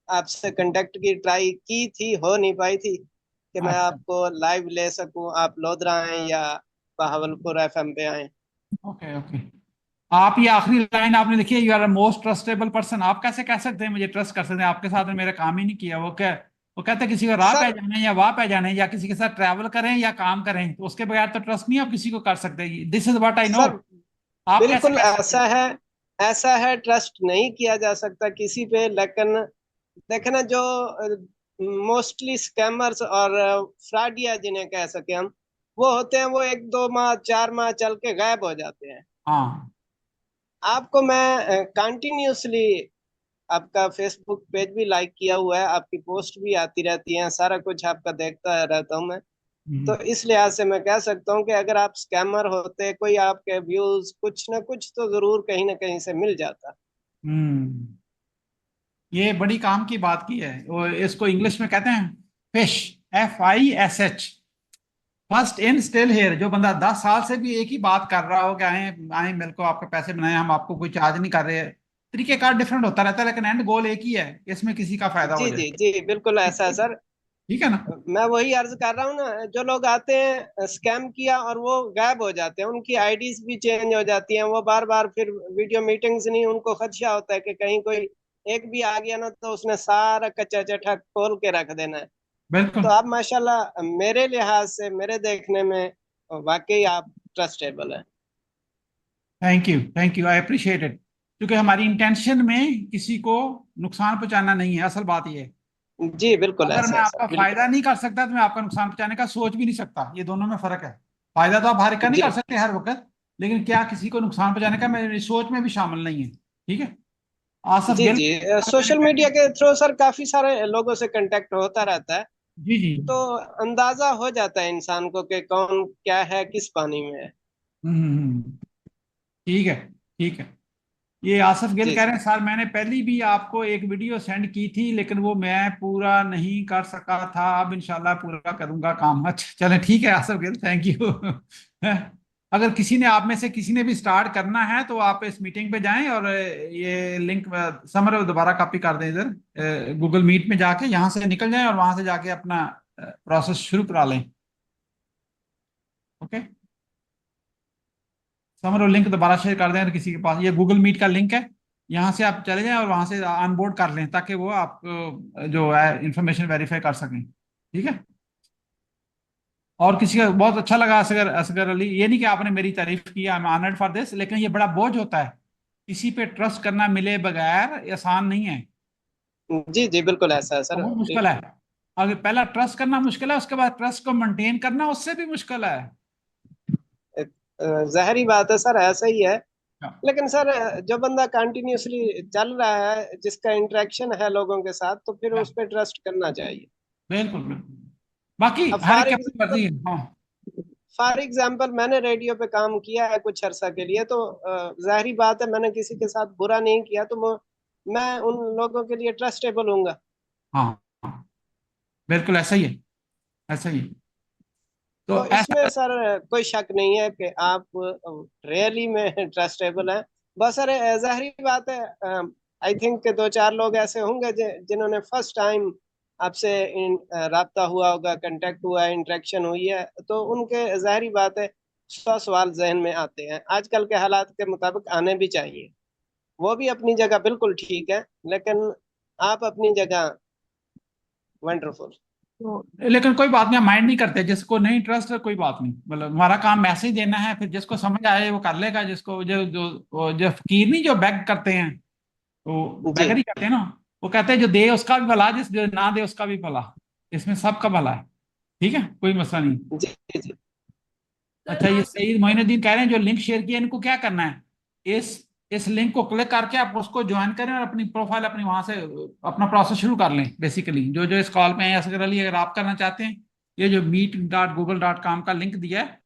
आपसे कांटेक्ट की ट्राई की थी, हो नहीं पाई थी कि मैं अच्छा। आपको लाइव ले सकूं, आप लोधरा आए या बहावलपुर FM पे आए। Okay okay. आप ये आखिरी लाइन आपने लिखी है, you are most trustable person. आप कैसे कह सकते हैं मुझे ट्रस्ट कर सकते हैं? आपके साथ में मेरा काम ही नहीं किया। वो कहते हैं किसी को राह पे जाना है या वाह पे जाना है, या किसी के साथ ट्रैवल करें या काम करें, तो उसके बगैर तो ट्रस्ट नहीं आप किसी को कर सकते। This is what I know. Sir आप कैसे बिल्कुल कह सकते ऐसा है, ऐसा है, ट्रस्ट नहीं किया जा सकता किसी पे। लेकिन देखना, जो मोस्टली स्कैमर्स और फ्रॉडिया जिन्हें कह सके हम, वो होते हैं वो 1-2 माह 4 माह चल के गायब हो जाते हैं। हाँ। आपको मैं कंटिन्यूसली आपका फेसबुक पेज भी लाइक किया हुआ है, आपकी पोस्ट भी आती रहती हैं, सारा कुछ आपका देखता रहता हूँ मैं। तो इस लिहाज से मैं कह सकता हूँ कि अगर आप स्कैमर होते, कोई आपके व्यूज कुछ ना कुछ तो जरूर कहीं ना कहीं से मिल जाता। ये बड़ी काम की बात की है। वो इसको इंग्लिश में कहते हैं fish, FISH, first in still here. जो बंदा 10 साल से भी एक ही बात कर रहा हो कि आए आए मेरे को आपके पैसे बनाए, हम आपको कोई चार्ज नहीं कर रहे। तरीकेकार डिफरेंट होता रहता है, लेकिन एंड गोल एक ही है, इसमें किसी का फायदा हो जी जाए। जी जी, बिल्कुल ऐसा है सर। ठीक है ना? मैं वही अर्ज कर रहा हूँ ना, जो लोग आते हैं स्कैम किया और वो गायब हो जाते हैं, उनकी आईडीज भी चेंज हो जाती हैं, वो बार बार फिर वीडियो मीटिंग्स नहीं, उनको खदशा होता है कि कहीं कोई एक भी आ गया ना तो उसने सारा कच्चा चट्टा खोल के रख देना है। बिल्कुल। तो आप माशाल्लाह मेरे लिहाज से, मेरे देखने में वाकई आप ट्रस्टेबल है। Thank you, I appreciate it. क्योंकि हमारी इंटेंशन में किसी को नुकसान पहुंचाना नहीं है, असल बात ये है। जी बिल्कुल अगर ऐसा मैं है आपका सर, फायदा बिल्कुल। नहीं कर सकता तो मैं आपका नुकसान पहुंचाने का सोच भी नहीं सकता। ये दोनों में फर्क है। फायदा तो आप हर का नहीं जी कर सकते हर वक्त, लेकिन क्या किसी को नुकसान पहुंचाने का मेरी सोच में भी शामिल नहीं है। ठीक है। आसफ जी गिल। जी, सोशल मीडिया के थ्रू सर काफी सारे लोगों से कांटेक्ट होता रहता है, जी जी। तो अंदाजा हो जाता है इंसान को कि कौन क्या है, किस पानी में है। हम्म। ठीक है ठीक है। ये आसफ गिल जी कह जी रहे हैं, सर मैंने पहले भी आपको एक वीडियो सेंड की थी, लेकिन वो मैं पूरा नहीं कर सका था। अब इंशाल्लाह पूरा करूंगा काम। अच्छा चले, ठीक है आसफ गिल, थैंक यू। अगर किसी ने, आप में से किसी ने भी स्टार्ट करना है तो आप इस मीटिंग पे जाएं और ये लिंक समर दोबारा कॉपी कर दें इधर गूगल मीट में जाके, यहाँ से निकल जाएं और वहां से जाके अपना प्रोसेस शुरू करा लें। ओके। समर, वो लिंक दोबारा शेयर कर दें अगर किसी के पास। ये गूगल मीट का लिंक है, यहाँ से आप चले जाएं और वहां से ऑनबोर्ड कर लें, ताकि वो आप जो है इंफॉर्मेशन वेरीफाई कर सकें। ठीक है। और किसी का बहुत अच्छा लगा असगर असगर अली, ये नहीं कि आपने मेरी तारीफ की, I am honoured for this, लेकिन ये बड़ा बोझ होता है। किसी पे ट्रस्ट करना मिले बगैर आसान नहीं है। जी जी, बिल्कुल ऐसा है सर। बहुत मुश्किल है। अगर पहला ट्रस्ट करना मुश्किल है, उसके बाद ट्रस्ट को मेंटेन करना उससे भी मुश्किल है। जाहिर बात है सर, ऐसा ही है। लेकिन सर जो बंदा कंटिन्यूसली चल रहा है, जिसका इंटरेक्शन है लोगों के साथ, तो फिर उस पर ट्रस्ट करना चाहिए। बिल्कुल बिल्कुल। बाकी अब हर एक की अपनी मर्जी है। हाँ। फॉर एग्जाम्पल मैंने रेडियो पे काम किया है कुछ अरसा के लिए, तो जाहिर बात है मैंने किसी के साथ बुरा नहीं किया, तो मैं उन लोगों के लिए ट्रस्टेबल हूँगा। हाँ हाँ, बिल्कुल ऐसा ही है, ऐसा ही है। तो तो ऐसा इसमें सर कोई शक नहीं है कि आप रियली में ट्रस्टेबल हैं। बस सर जाहिर बात है, आई थिंक दो चार लोग ऐसे होंगे जिन्होंने फर्स्ट टाइम आपसे राब्ता हुआ होगा, कांटेक्ट हुआ है, इंटरेक्शन हुई है, तो उनके जाहिर बात है 100 सवाल जहन में आते हैं। आजकल के हालात के मुताबिक आने भी चाहिए। वो भी अपनी जगह बिल्कुल ठीक है, लेकिन आप अपनी जगह वंडरफुल। तो लेकिन कोई बात नहीं, हम माइंड नहीं करते। जिसको नहीं इंटरेस्ट है कोई बात नहीं, मतलब हमारा काम मैसेज देना है, फिर जिसको समझ आए वो कर लेगा। जिसको जो जो जो फकीर नहीं जो बैग करते हैं, वो जी बैगर ही करते हैं ना, वो कहते हैं जो दे उसका भी भला, जिस जो ना दे उसका भी भला। इसमें सबका भला है, ठीक है, कोई मसला नहीं। जी जी। अच्छा, ये सईद मोइनुद्दीन कह रहे हैं जो लिंक शेयर किया इनको क्या करना है, इस लिंक को क्लिक करके आप उसको ज्वाइन करें और अपनी प्रोफाइल अपनी वहां से अपना प्रोसेस शुरू कर लें। बेसिकली जो जो इस कॉल पे हैं, असगर अली अगर आप करना चाहते हैं, ये जो meet.google.com का लिंक दिया है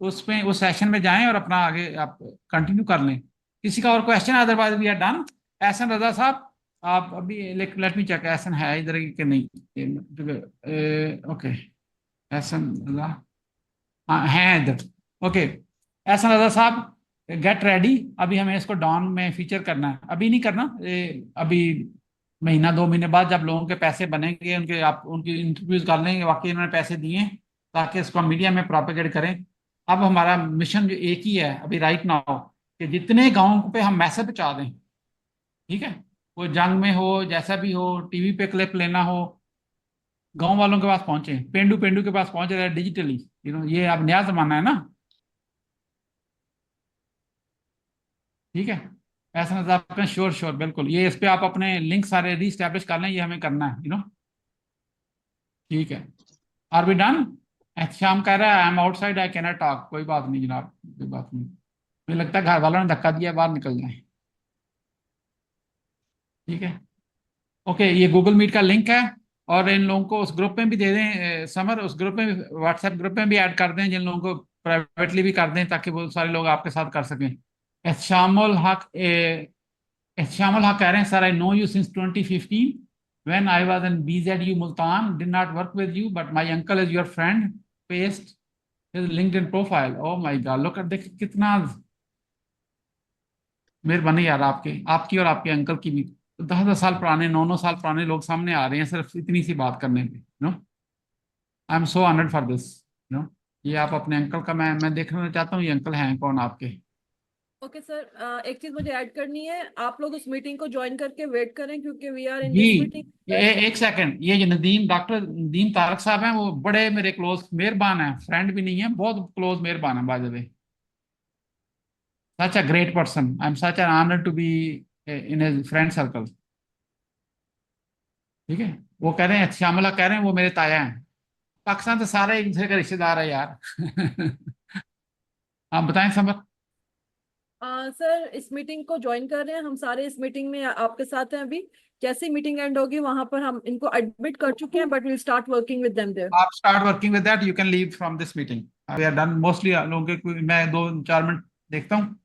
उसमें उस सेशन में जाएं और अपना आगे आप कंटिन्यू कर लें। किसी का और question? Otherwise we are done. Ehsan Raza साहब, आप अभी लेट मी चेक, एहसन है इधर कि नहीं? ओके, एहसन रजा, हाँ हैं इधर। ओके, एहसन रजा साहब, गेट रेडी। अभी हमें इसको डाउन में फीचर करना है, अभी नहीं करना। अभी महीना 2 महीने बाद जब लोगों के पैसे बनेंगे, उनके आप उनकी इंटरव्यूज कर लेंगे, वाकई उन्होंने पैसे दिए, ताकि इसको मीडिया में प्रोपेगेट करें। अब हमारा मिशन जो एक ही है अभी राइट नाउ, कि जितने गाँव पे हम मैसेज पहुंचा दें, ठीक है, वो जंग में हो, जैसा भी हो, टीवी पे क्लिप लेना हो, गांव वालों के पास पहुंचे, पेंडू पेंडू के पास पहुंच रहा है डिजिटली। ये अब नया जमाना है ना, ठीक है। ऐसा नजर आपका श्योर श्योर बिल्कुल, ये इस पे आप अपने लिंक सारे रीस्टैब्लिश कर लें, ये हमें करना है, ठीक है। R be done? श्याम कह रहा है I am outside, I cannot talk. कोई बात नहीं जनाब, कोई बात नहीं, मुझे लगता है घर वालों ने धक्का दिया, बाहर निकल जाए, ठीक है। ओके, ये गूगल मीट का लिंक है, और इन लोगों को उस ग्रुप में भी दे दें, समर उस ग्रुप में, व्हाट्सएप ग्रुप में भी ऐड कर दें, जिन लोगों को प्राइवेटली भी कर दें, ताकि वो सारे लोग आपके साथ कर सकें। एहशामुल हक एहशामुल हक कह रहे हैं sir, I know you since 2015 when I was in BZU Multan, did not work with you, but my uncle is your friend, paste his LinkedIn profile. Oh my God, look at, देख कितना मेहरबानी यार आपकी और आपके uncle की भी। 10-10 साल पुराने, 9-9 साल पुराने लोग सामने आ रहे हैं सिर्फ इतनी सी बात करने पे, I am so honoured for this. ये आप अपने अंकल का, मैं देखना चाहता हूँ ये अंकल हैं कौन आपके। ओके सर, एक चीज मुझे ऐड करनी है, आप लोग उस मीटिंग को ज्वाइन करके वेट करें, क्योंकि वी आर इन जी, दिस मीटिंग। एक सेकंड, ये जो डॉक्टर नदीम तारक साहब हैं, वो बड़े मेरे क्लोज मेहरबान हैं, फ्रेंड भी नहीं है, बहुत क्लोज मेहरबान है by the way. Such a great person, I am such an honour to be in his friend circle, ठीक है। वो कह रहे हैं, श्यामला कह रहे हैं वो मेरे ताया हैं। पाकिस्तान तो सारे एक दूसरे का रिश्तेदार है यार। आप बताएं समर। सर इस मीटिंग को ज्वाइन कर रहे हैं, हम सारे इस मीटिंग में आपके साथ हैं। अभी जैसे मीटिंग एंड होगी वहां पर हम इनको एडमिट कर चुके हैं, but will start working with them there. आप start working with that, you can leave from this meeting, we are done mostly. लोगों के मैं 2-4 मिनट देखता हूँ,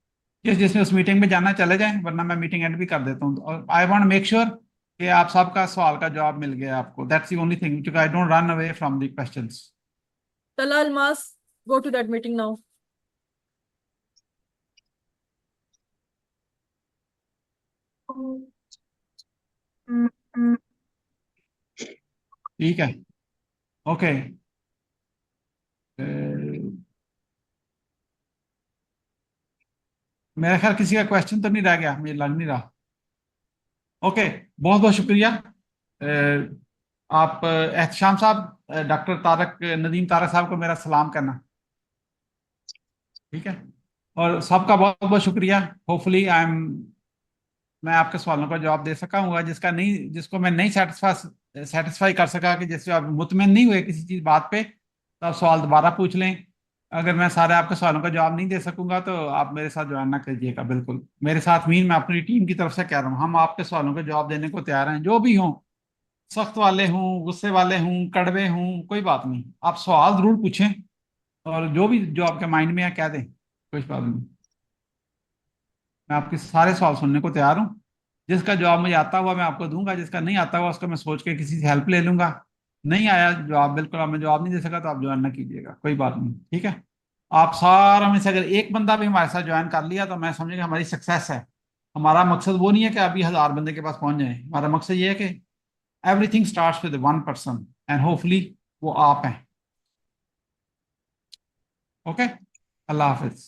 जिसने उस मीटिंग में जाना चले जाएं, वरना मैं मीटिंग एंड भी कर देता हूँ। और आई वांट मेक श्योर कि आप सबका सवाल का जवाब मिल गया आपको, that's the only thing, because I don't run away from the questions. Tala Almas, go to that meeting now. ठीक है, ओके। मेरा ख्याल किसी का क्वेश्चन तो नहीं रह गया, मुझे लग नहीं रहा। ओके, बहुत बहुत शुक्रिया। आप एहतशाम साहब, डॉक्टर तारक नदीम तारक साहब को मेरा सलाम करना, ठीक है। और सबका बहुत बहुत शुक्रिया। होपफुली मैं आपके सवालों का जवाब दे सका हूँ। जिसको मैं नहीं सेटिस्फाई कर सका, कि जिससे आप मुतमिन नहीं हुए किसी चीज बात पे, तो आप सवाल दोबारा पूछ लें। अगर मैं सारे आपके सवालों का जवाब नहीं दे सकूंगा तो आप मेरे साथ ज्वाइन ना कीजिएगा, बिल्कुल मेरे साथ मीन मैं अपनी टीम की तरफ से कह रहा हूँ, हम आपके सवालों के जवाब देने को तैयार हैं, जो भी हों, सख्त वाले हों, गुस्से वाले हों, कड़वे हों, कोई बात नहीं, आप सवाल जरूर पूछें, और जो आपके माइंड में है कह दें, कोई बात नहीं। मैं आपके सारे सवाल सुनने को तैयार हूँ। जिसका जवाब मुझे आता हुआ मैं आपको दूंगा, जिसका नहीं आता हुआ उसका मैं सोच के किसी से हेल्प ले लूंगा। नहीं आया जवाब, बिल्कुल आप मैं जवाब नहीं दे सका तो आप ज्वाइन ना कीजिएगा, कोई बात नहीं, ठीक है। आप सारा में से अगर एक बंदा भी हमारे साथ ज्वाइन कर लिया तो मैं समझेगा हमारी सक्सेस है। हमारा मकसद वो नहीं है कि अभी 1000 बंदे के पास पहुंच जाए, हमारा मकसद ये है कि everything starts with 1 person and hopefully वो आप हैं। ओके, अल्लाह हाफिज।